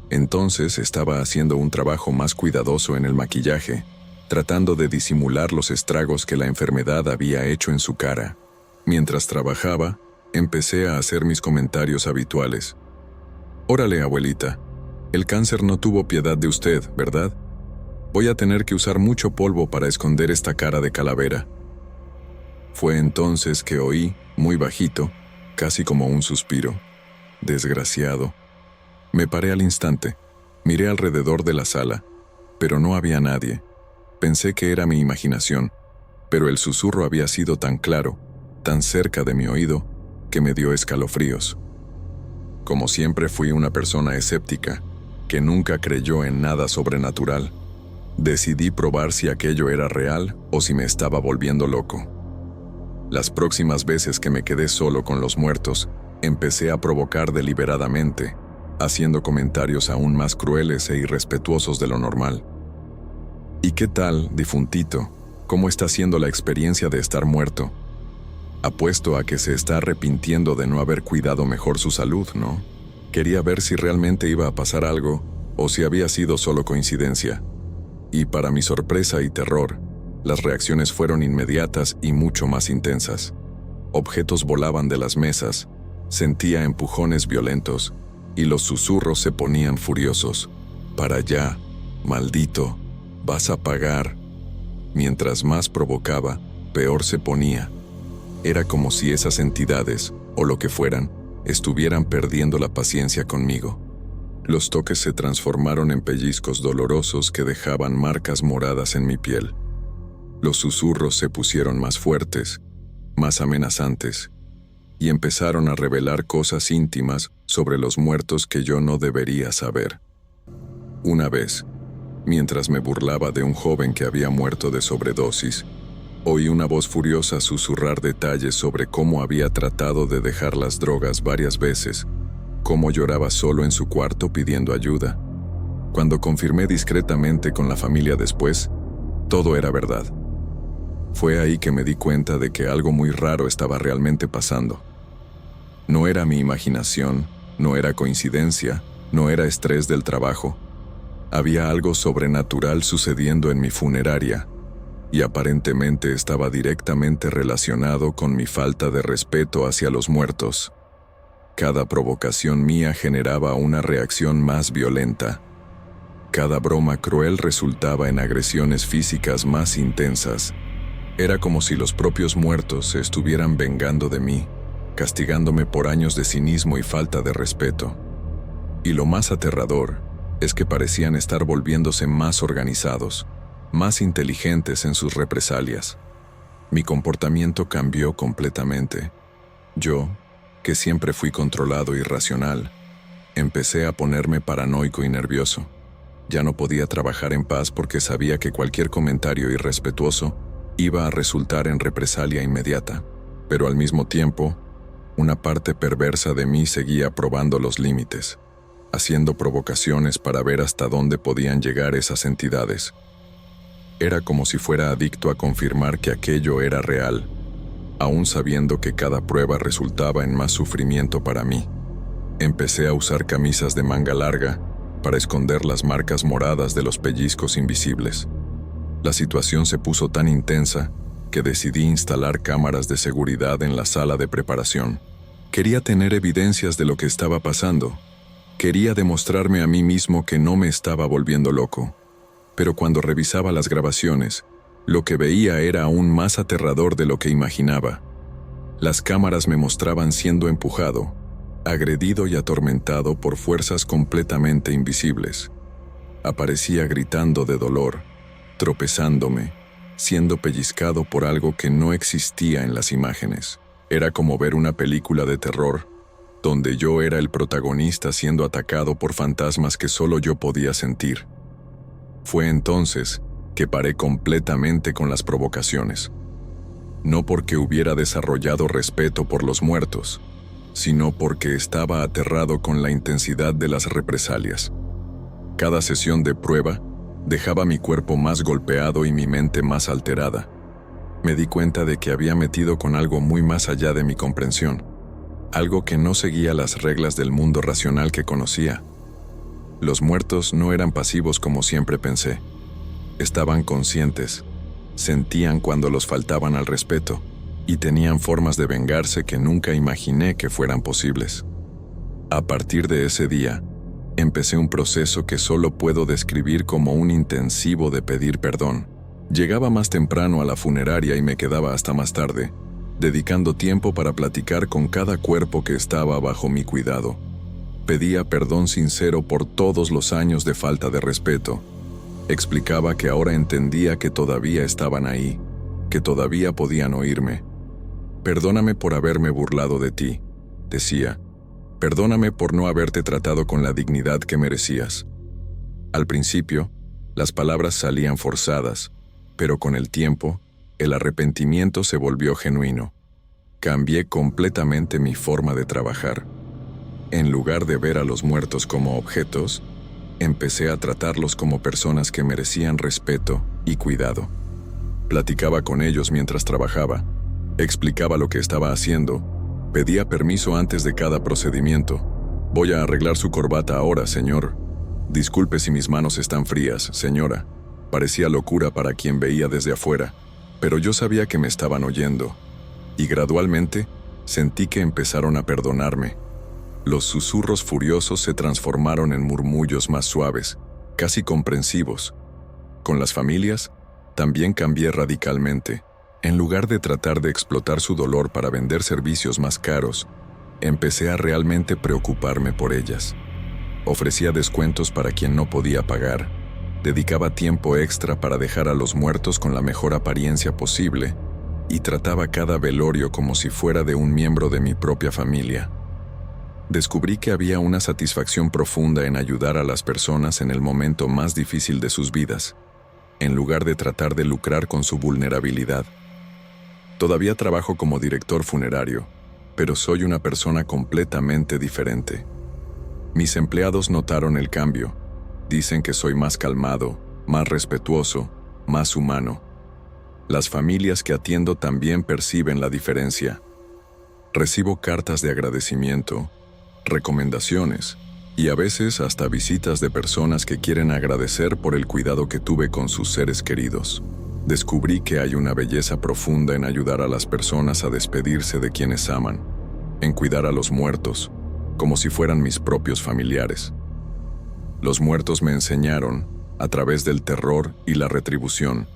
Entonces estaba haciendo un trabajo más cuidadoso en el maquillaje, tratando de disimular los estragos que la enfermedad había hecho en su cara. Mientras trabajaba, empecé a hacer mis comentarios habituales. «Órale, abuelita, el cáncer no tuvo piedad de usted, ¿verdad? Voy a tener que usar mucho polvo para esconder esta cara de calavera». Fue entonces que oí, muy bajito, casi como un suspiro: «Desgraciado». Me paré al instante, miré alrededor de la sala, pero no había nadie. Pensé que era mi imaginación, pero el susurro había sido tan claro, tan cerca de mi oído, que me dio escalofríos. Como siempre fui una persona escéptica, que nunca creyó en nada sobrenatural. Decidí probar si aquello era real o si me estaba volviendo loco. Las próximas veces que me quedé solo con los muertos, empecé a provocar deliberadamente, haciendo comentarios aún más crueles e irrespetuosos de lo normal. «¿Y qué tal, difuntito? ¿Cómo está siendo la experiencia de estar muerto? Apuesto a que se está arrepintiendo de no haber cuidado mejor su salud, ¿no?». Quería ver si realmente iba a pasar algo o si había sido solo coincidencia. Y para mi sorpresa y terror, las reacciones fueron inmediatas y mucho más intensas. Objetos volaban de las mesas, sentía empujones violentos, y los susurros se ponían furiosos. «Para allá, maldito, vas a pagar». Mientras más provocaba, peor se ponía. Era como si esas entidades, o lo que fueran, estuvieran perdiendo la paciencia conmigo. Los toques se transformaron en pellizcos dolorosos que dejaban marcas moradas en mi piel. Los susurros se pusieron más fuertes, más amenazantes, y empezaron a revelar cosas íntimas sobre los muertos que yo no debería saber. Una vez, mientras me burlaba de un joven que había muerto de sobredosis, Oí una voz furiosa susurrar detalles sobre cómo había tratado de dejar las drogas varias veces, cómo lloraba solo en su cuarto pidiendo ayuda. Cuando confirmé discretamente con la familia después, todo era verdad. Fue ahí que me di cuenta de que algo muy raro estaba realmente pasando. No era mi imaginación, no era coincidencia, no era estrés del trabajo. Había algo sobrenatural sucediendo en mi funeraria, y aparentemente estaba directamente relacionado con mi falta de respeto hacia los muertos. Cada provocación mía generaba una reacción más violenta. Cada broma cruel resultaba en agresiones físicas más intensas. Era como si los propios muertos se estuvieran vengando de mí, castigándome por años de cinismo y falta de respeto. Y lo más aterrador es que parecían estar volviéndose más organizados, más inteligentes en sus represalias. Mi comportamiento cambió completamente. Yo, que siempre fui controlado y racional, empecé a ponerme paranoico y nervioso. Ya no podía trabajar en paz porque sabía que cualquier comentario irrespetuoso iba a resultar en represalia inmediata. Pero al mismo tiempo, una parte perversa de mí seguía probando los límites, haciendo provocaciones para ver hasta dónde podían llegar esas entidades. Era como si fuera adicto a confirmar que aquello era real, aún sabiendo que cada prueba resultaba en más sufrimiento para mí. Empecé a usar camisas de manga larga para esconder las marcas moradas de los pellizcos invisibles. La situación se puso tan intensa que decidí instalar cámaras de seguridad en la sala de preparación. Quería tener evidencias de lo que estaba pasando. Quería demostrarme a mí mismo que no me estaba volviendo loco. Pero cuando revisaba las grabaciones, lo que veía era aún más aterrador de lo que imaginaba. Las cámaras me mostraban siendo empujado, agredido y atormentado por fuerzas completamente invisibles. Aparecía gritando de dolor, tropezándome, siendo pellizcado por algo que no existía en las imágenes. Era como ver una película de terror, donde yo era el protagonista siendo atacado por fantasmas que solo yo podía sentir. Fue entonces que paré completamente con las provocaciones. No porque hubiera desarrollado respeto por los muertos, sino porque estaba aterrado con la intensidad de las represalias. Cada sesión de prueba dejaba mi cuerpo más golpeado y mi mente más alterada. Me di cuenta de que había metido con algo muy más allá de mi comprensión, algo que no seguía las reglas del mundo racional que conocía. Los muertos no eran pasivos como siempre pensé. Estaban conscientes, sentían cuando los faltaban al respeto, y tenían formas de vengarse que nunca imaginé que fueran posibles. A partir de ese día, empecé un proceso que solo puedo describir como un intensivo de pedir perdón. Llegaba más temprano a la funeraria y me quedaba hasta más tarde, dedicando tiempo para platicar con cada cuerpo que estaba bajo mi cuidado. Pedía perdón sincero por todos los años de falta de respeto. Explicaba que ahora entendía que todavía estaban ahí, que todavía podían oírme. Perdóname por haberme burlado de ti, decía. Perdóname por no haberte tratado con la dignidad que merecías. Al principio, las palabras salían forzadas, pero con el tiempo, el arrepentimiento se volvió genuino. Cambié completamente mi forma de trabajar. En lugar de ver a los muertos como objetos, empecé a tratarlos como personas que merecían respeto y cuidado. Platicaba con ellos mientras trabajaba, explicaba lo que estaba haciendo, pedía permiso antes de cada procedimiento. Voy a arreglar su corbata ahora, señor. Disculpe si mis manos están frías, señora. Parecía locura para quien veía desde afuera, pero yo sabía que me estaban oyendo, y gradualmente sentí que empezaron a perdonarme. Los susurros furiosos se transformaron en murmullos más suaves, casi comprensivos. Con las familias, también cambié radicalmente. En lugar de tratar de explotar su dolor para vender servicios más caros, empecé a realmente preocuparme por ellas. Ofrecía descuentos para quien no podía pagar, dedicaba tiempo extra para dejar a los muertos con la mejor apariencia posible y trataba cada velorio como si fuera de un miembro de mi propia familia. Descubrí que había una satisfacción profunda en ayudar a las personas en el momento más difícil de sus vidas, en lugar de tratar de lucrar con su vulnerabilidad. Todavía trabajo como director funerario, pero soy una persona completamente diferente. Mis empleados notaron el cambio. Dicen que soy más calmado, más respetuoso, más humano. Las familias que atiendo también perciben la diferencia. Recibo cartas de agradecimiento, recomendaciones y a veces hasta visitas de personas que quieren agradecer por el cuidado que tuve con sus seres queridos. Descubrí que hay una belleza profunda en ayudar a las personas a despedirse de quienes aman, en cuidar a los muertos, como si fueran mis propios familiares. Los muertos me enseñaron, a través del terror y la retribución,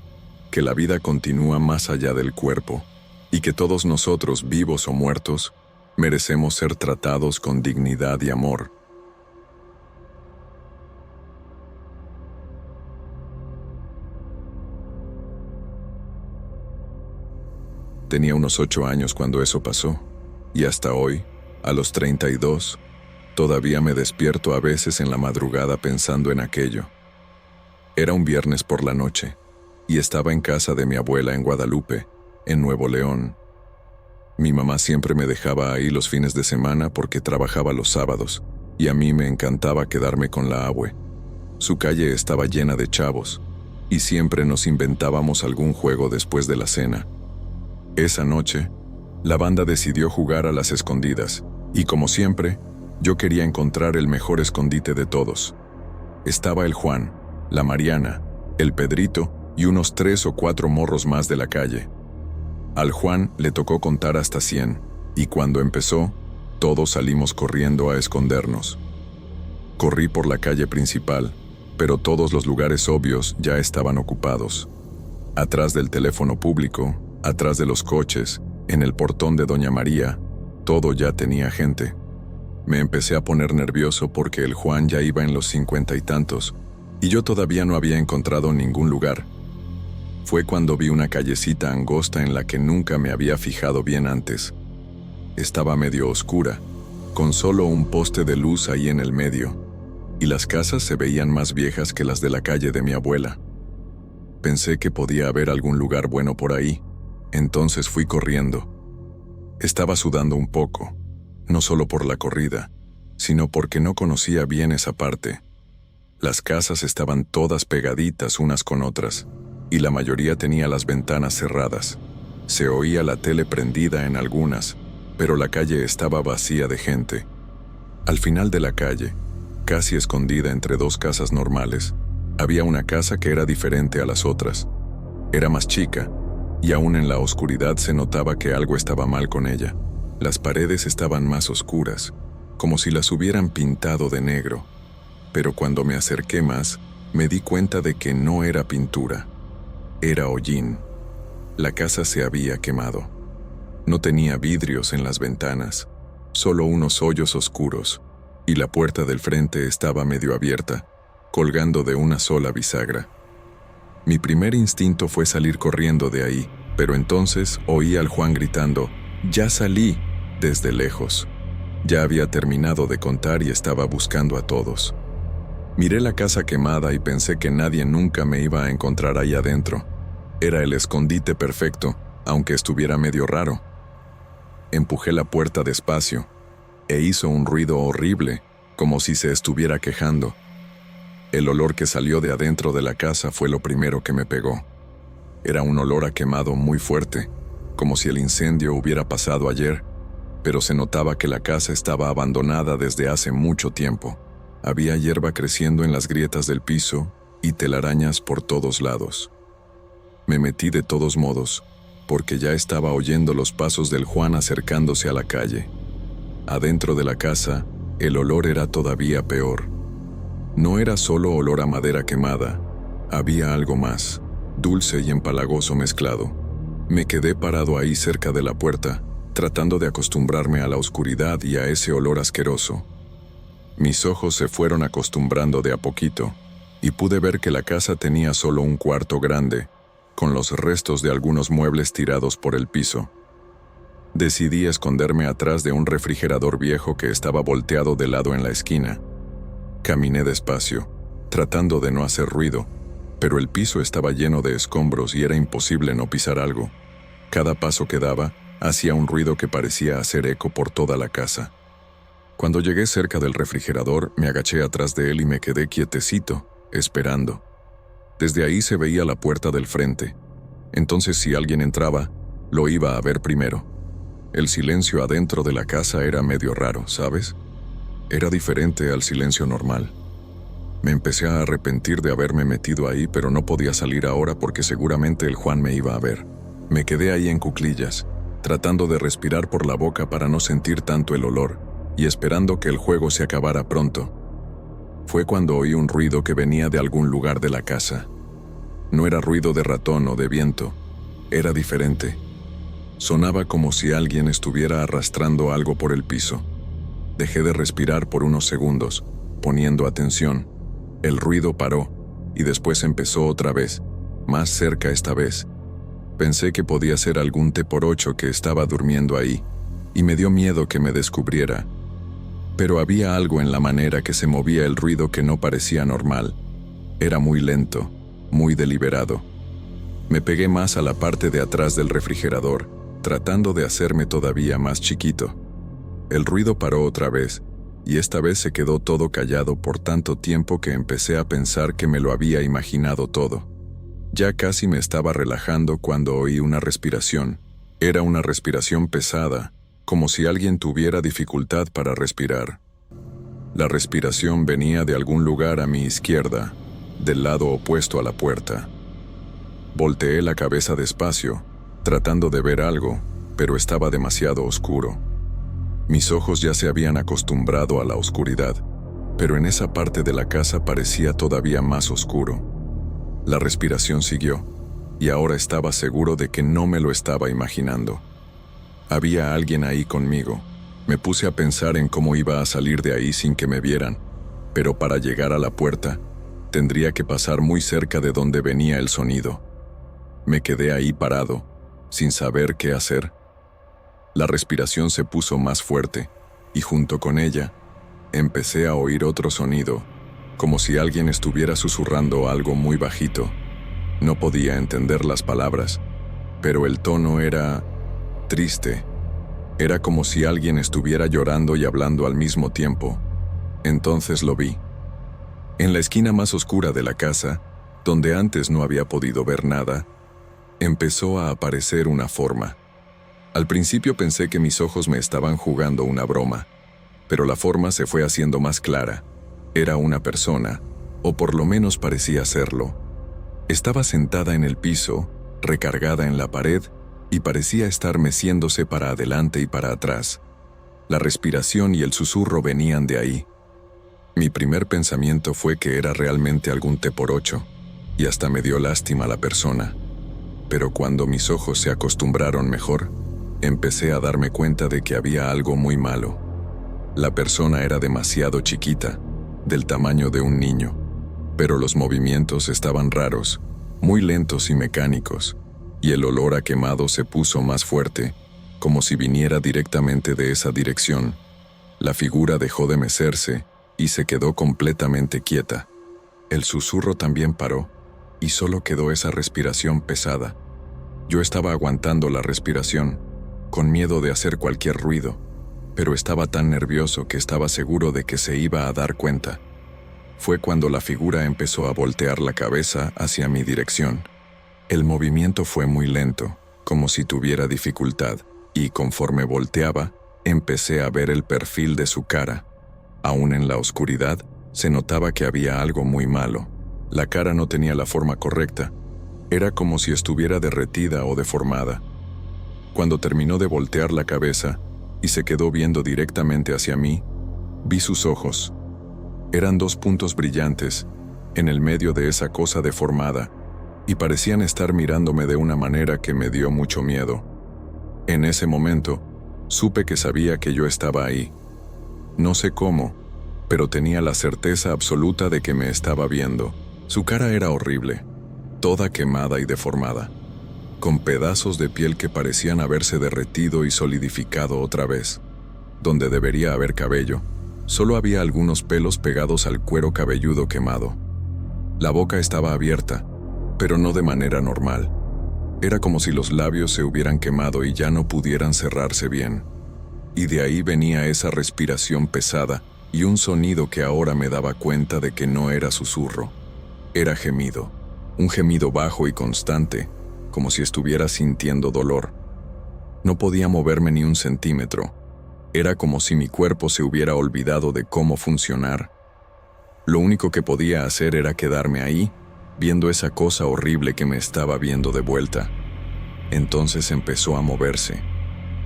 que la vida continúa más allá del cuerpo y que todos nosotros, vivos o muertos, merecemos ser tratados con dignidad y amor. Tenía unos 8 años cuando eso pasó, y hasta hoy, a los 32, todavía me despierto a veces en la madrugada pensando en aquello. Era un viernes por la noche, y estaba en casa de mi abuela en Guadalupe, en Nuevo León. Mi mamá siempre me dejaba ahí los fines de semana porque trabajaba los sábados, y a mí me encantaba quedarme con la abue. Su calle estaba llena de chavos, y siempre nos inventábamos algún juego después de la cena. Esa noche, la banda decidió jugar a las escondidas, y como siempre, yo quería encontrar el mejor escondite de todos. Estaba el Juan, la Mariana, el Pedrito y unos 3 o 4 morros más de la calle. Al Juan le tocó contar hasta 100, y cuando empezó, todos salimos corriendo a escondernos. Corrí por la calle principal, pero todos los lugares obvios ya estaban ocupados. Atrás del teléfono público, atrás de los coches, en el portón de Doña María, todo ya tenía gente. Me empecé a poner nervioso porque el Juan ya iba en los 50 y tantos, y yo todavía no había encontrado ningún lugar. Fue cuando vi una callecita angosta en la que nunca me había fijado bien antes. Estaba medio oscura, con solo un poste de luz ahí en el medio, y las casas se veían más viejas que las de la calle de mi abuela. Pensé que podía haber algún lugar bueno por ahí, entonces fui corriendo. Estaba sudando un poco, no solo por la corrida, sino porque no conocía bien esa parte. Las casas estaban todas pegaditas unas con otras, y la mayoría tenía las ventanas cerradas. Se oía la tele prendida en algunas, pero la calle estaba vacía de gente. Al final de la calle, casi escondida entre 2 casas normales, había una casa que era diferente a las otras. Era más chica, y aún en la oscuridad se notaba que algo estaba mal con ella. Las paredes estaban más oscuras, como si las hubieran pintado de negro. Pero cuando me acerqué más, me di cuenta de que no era pintura. Era hollín. La casa se había quemado. No tenía vidrios en las ventanas, solo unos hoyos oscuros, y la puerta del frente estaba medio abierta, colgando de una sola bisagra. Mi primer instinto fue salir corriendo de ahí, pero entonces oí al Juan gritando, «¡Ya salí!», desde lejos. Ya había terminado de contar y estaba buscando a todos. Miré la casa quemada y pensé que nadie nunca me iba a encontrar ahí adentro. Era el escondite perfecto, aunque estuviera medio raro. Empujé la puerta despacio, e hizo un ruido horrible, como si se estuviera quejando. El olor que salió de adentro de la casa fue lo primero que me pegó. Era un olor a quemado muy fuerte, como si el incendio hubiera pasado ayer, pero se notaba que la casa estaba abandonada desde hace mucho tiempo. Había hierba creciendo en las grietas del piso y telarañas por todos lados. Me metí de todos modos, porque ya estaba oyendo los pasos del Juan acercándose a la calle. Adentro de la casa, el olor era todavía peor. No era solo olor a madera quemada, había algo más, dulce y empalagoso mezclado. Me quedé parado ahí cerca de la puerta, tratando de acostumbrarme a la oscuridad y a ese olor asqueroso. Mis ojos se fueron acostumbrando de a poquito, y pude ver que la casa tenía solo un cuarto grande, con los restos de algunos muebles tirados por el piso. Decidí esconderme atrás de un refrigerador viejo que estaba volteado de lado en la esquina. Caminé despacio, tratando de no hacer ruido, pero el piso estaba lleno de escombros y era imposible no pisar algo. Cada paso que daba hacía un ruido que parecía hacer eco por toda la casa. Cuando llegué cerca del refrigerador, me agaché atrás de él y me quedé quietecito, esperando. Desde ahí se veía la puerta del frente. Entonces, si alguien entraba, lo iba a ver primero. El silencio adentro de la casa era medio raro, ¿sabes? Era diferente al silencio normal. Me empecé a arrepentir de haberme metido ahí, pero no podía salir ahora porque seguramente el Juan me iba a ver. Me quedé ahí en cuclillas, tratando de respirar por la boca para no sentir tanto el olor, y esperando que el juego se acabara pronto. Fue cuando oí un ruido que venía de algún lugar de la casa. No era ruido de ratón o de viento, era diferente. Sonaba como si alguien estuviera arrastrando algo por el piso. Dejé de respirar por unos segundos, poniendo atención. El ruido paró, y después empezó otra vez, más cerca esta vez. Pensé que podía ser algún teporocho que estaba durmiendo ahí, y me dio miedo que me descubriera. Pero había algo en la manera que se movía el ruido que no parecía normal. Era muy lento, muy deliberado. Me pegué más a la parte de atrás del refrigerador, tratando de hacerme todavía más chiquito. El ruido paró otra vez, y esta vez se quedó todo callado por tanto tiempo que empecé a pensar que me lo había imaginado todo. Ya casi me estaba relajando cuando oí una respiración. Era una respiración pesada, como si alguien tuviera dificultad para respirar. La respiración venía de algún lugar a mi izquierda, del lado opuesto a la puerta. Volteé la cabeza despacio, tratando de ver algo, pero estaba demasiado oscuro. Mis ojos ya se habían acostumbrado a la oscuridad, pero en esa parte de la casa parecía todavía más oscuro. La respiración siguió, y ahora estaba seguro de que no me lo estaba imaginando. Había alguien ahí conmigo. Me puse a pensar en cómo iba a salir de ahí sin que me vieran, pero para llegar a la puerta, tendría que pasar muy cerca de donde venía el sonido. Me quedé ahí parado, sin saber qué hacer. La respiración se puso más fuerte, y junto con ella, empecé a oír otro sonido, como si alguien estuviera susurrando algo muy bajito. No podía entender las palabras, pero el tono era triste. Era como si alguien estuviera llorando y hablando al mismo tiempo. Entonces lo vi. En la esquina más oscura de la casa, donde antes no había podido ver nada, empezó a aparecer una forma. Al principio pensé que mis ojos me estaban jugando una broma, pero la forma se fue haciendo más clara. Era una persona, o por lo menos parecía serlo. Estaba sentada en el piso, recargada en la pared, y parecía estar meciéndose para adelante y para atrás. La respiración y el susurro venían de ahí. Mi primer pensamiento fue que era realmente algún teporocho, y hasta me dio lástima la persona. Pero cuando mis ojos se acostumbraron mejor, empecé a darme cuenta de que había algo muy malo. La persona era demasiado chiquita, del tamaño de un niño, pero los movimientos estaban raros, muy lentos y mecánicos, y el olor a quemado se puso más fuerte, como si viniera directamente de esa dirección. La figura dejó de mecerse y se quedó completamente quieta. El susurro también paró, y solo quedó esa respiración pesada. Yo estaba aguantando la respiración, con miedo de hacer cualquier ruido, pero estaba tan nervioso que estaba seguro de que se iba a dar cuenta. Fue cuando la figura empezó a voltear la cabeza hacia mi dirección. El movimiento fue muy lento, como si tuviera dificultad, y conforme volteaba, empecé a ver el perfil de su cara. Aún en la oscuridad, se notaba que había algo muy malo. La cara no tenía la forma correcta. Era como si estuviera derretida o deformada. Cuando terminó de voltear la cabeza y se quedó viendo directamente hacia mí, vi sus ojos. Eran 2 puntos brillantes en el medio de esa cosa deformada y parecían estar mirándome de una manera que me dio mucho miedo. En ese momento, supe que sabía que yo estaba ahí. No sé cómo, pero tenía la certeza absoluta de que me estaba viendo. Su cara era horrible, toda quemada y deformada, con pedazos de piel que parecían haberse derretido y solidificado otra vez. Donde debería haber cabello, solo había algunos pelos pegados al cuero cabelludo quemado. La boca estaba abierta, pero no de manera normal. Era como si los labios se hubieran quemado y ya no pudieran cerrarse bien. Y de ahí venía esa respiración pesada y un sonido que ahora me daba cuenta de que no era susurro. Era gemido, un gemido bajo y constante, como si estuviera sintiendo dolor. No podía moverme ni un centímetro. Era como si mi cuerpo se hubiera olvidado de cómo funcionar. Lo único que podía hacer era quedarme ahí, viendo esa cosa horrible que me estaba viendo de vuelta. Entonces empezó a moverse.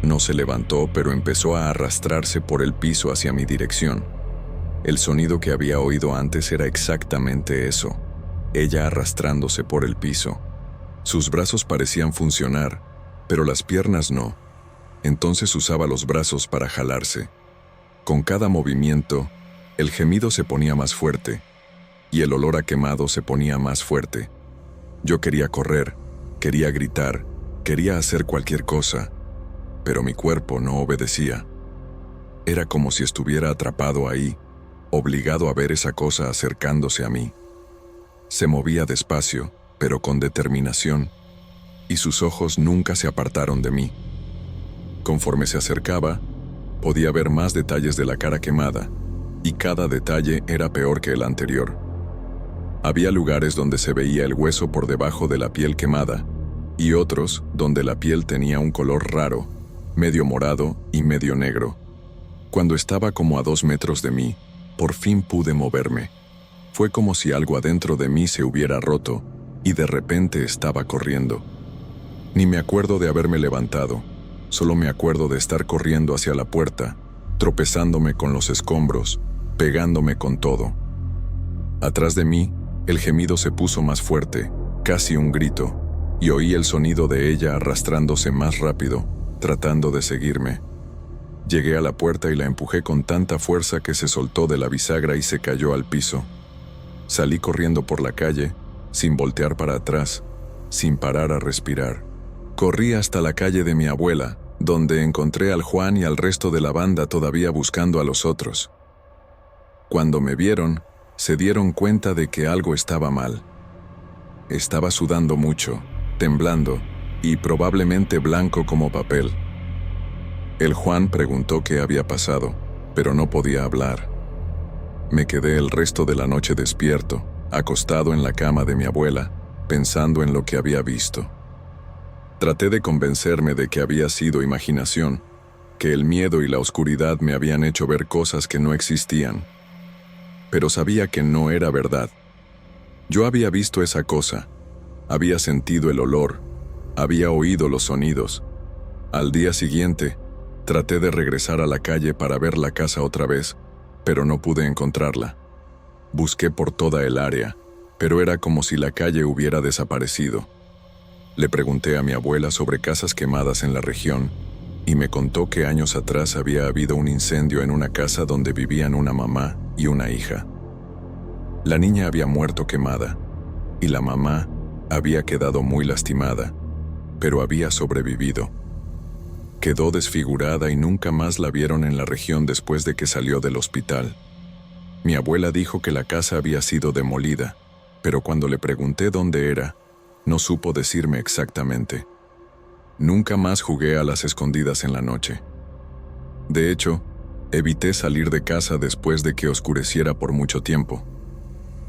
No se levantó, pero empezó a arrastrarse por el piso hacia mi dirección. El sonido que había oído antes era exactamente eso, ella arrastrándose por el piso. Sus brazos parecían funcionar, pero las piernas no. Entonces usaba los brazos para jalarse. Con cada movimiento, el gemido se ponía más fuerte, y el olor a quemado se ponía más fuerte. Yo quería correr, quería gritar, quería hacer cualquier cosa, pero mi cuerpo no obedecía. Era como si estuviera atrapado ahí, obligado a ver esa cosa acercándose a mí. Se movía despacio, pero con determinación, y sus ojos nunca se apartaron de mí. Conforme se acercaba, podía ver más detalles de la cara quemada, y cada detalle era peor que el anterior. Había lugares donde se veía el hueso por debajo de la piel quemada, y otros donde la piel tenía un color raro, medio morado y medio negro. Cuando estaba como a 2 metros de mí, por fin pude moverme. Fue como si algo adentro de mí se hubiera roto, y de repente estaba corriendo. Ni me acuerdo de haberme levantado, solo me acuerdo de estar corriendo hacia la puerta, tropezándome con los escombros, pegándome con todo. Atrás de mí, el gemido se puso más fuerte, casi un grito, y oí el sonido de ella arrastrándose más rápido, tratando de seguirme. Llegué a la puerta y la empujé con tanta fuerza que se soltó de la bisagra y se cayó al piso. Salí corriendo por la calle, sin voltear para atrás, sin parar a respirar. Corrí hasta la calle de mi abuela, donde encontré al Juan y al resto de la banda todavía buscando a los otros. Cuando me vieron, se dieron cuenta de que algo estaba mal. Estaba sudando mucho, temblando, y probablemente blanco como papel. El Juan preguntó qué había pasado, pero no podía hablar. Me quedé el resto de la noche despierto, acostado en la cama de mi abuela, pensando en lo que había visto. Traté de convencerme de que había sido imaginación, que el miedo y la oscuridad me habían hecho ver cosas que no existían. Pero sabía que no era verdad. Yo había visto esa cosa, había sentido el olor, había oído los sonidos. Al día siguiente, traté de regresar a la calle para ver la casa otra vez, pero no pude encontrarla. Busqué por toda el área, pero era como si la calle hubiera desaparecido. Le pregunté a mi abuela sobre casas quemadas en la región, y me contó que años atrás había habido un incendio en una casa donde vivían una mamá y una hija. La niña había muerto quemada, y la mamá había quedado muy lastimada, pero había sobrevivido. Quedó desfigurada y nunca más la vieron en la región después de que salió del hospital. Mi abuela dijo que la casa había sido demolida, pero cuando le pregunté dónde era, no supo decirme exactamente. Nunca más jugué a las escondidas en la noche. De hecho, evité salir de casa después de que oscureciera por mucho tiempo.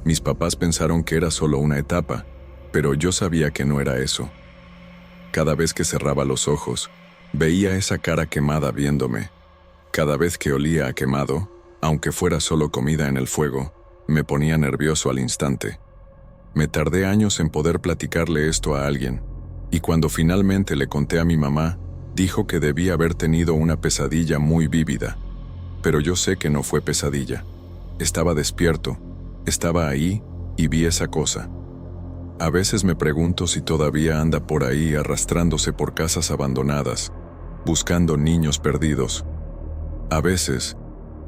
Mis papás pensaron que era solo una etapa, pero yo sabía que no era eso. Cada vez que cerraba los ojos, veía esa cara quemada viéndome. Cada vez que olía a quemado, aunque fuera solo comida en el fuego, me ponía nervioso al instante. Me tardé años en poder platicarle esto a alguien, y cuando finalmente le conté a mi mamá, dijo que debía haber tenido una pesadilla muy vívida. Pero yo sé que no fue pesadilla. Estaba despierto, estaba ahí y vi esa cosa. A veces me pregunto si todavía anda por ahí arrastrándose por casas abandonadas, buscando niños perdidos. A veces,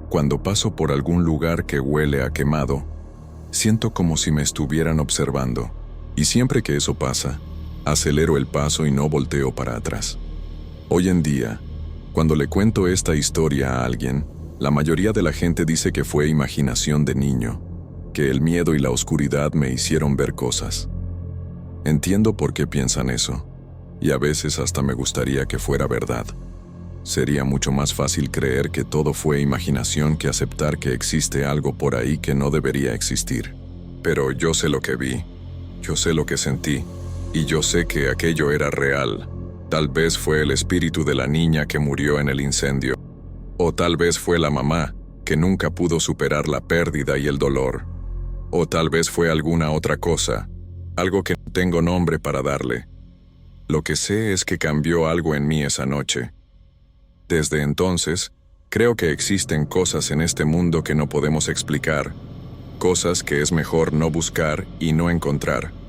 cuando paso por algún lugar que huele a quemado, siento como si me estuvieran observando, y siempre que eso pasa, acelero el paso y no volteo para atrás. Hoy en día, cuando le cuento esta historia a alguien, la mayoría de la gente dice que fue imaginación de niño, que el miedo y la oscuridad me hicieron ver cosas. Entiendo por qué piensan eso. Y a veces hasta me gustaría que fuera verdad. Sería mucho más fácil creer que todo fue imaginación que aceptar que existe algo por ahí que no debería existir. Pero yo sé lo que vi, yo sé lo que sentí, y yo sé que aquello era real. Tal vez fue el espíritu de la niña que murió en el incendio. O tal vez fue la mamá, que nunca pudo superar la pérdida y el dolor. O tal vez fue alguna otra cosa, algo que no tengo nombre para darle. Lo que sé es que cambió algo en mí esa noche. Desde entonces, creo que existen cosas en este mundo que no podemos explicar, cosas que es mejor no buscar y no encontrar.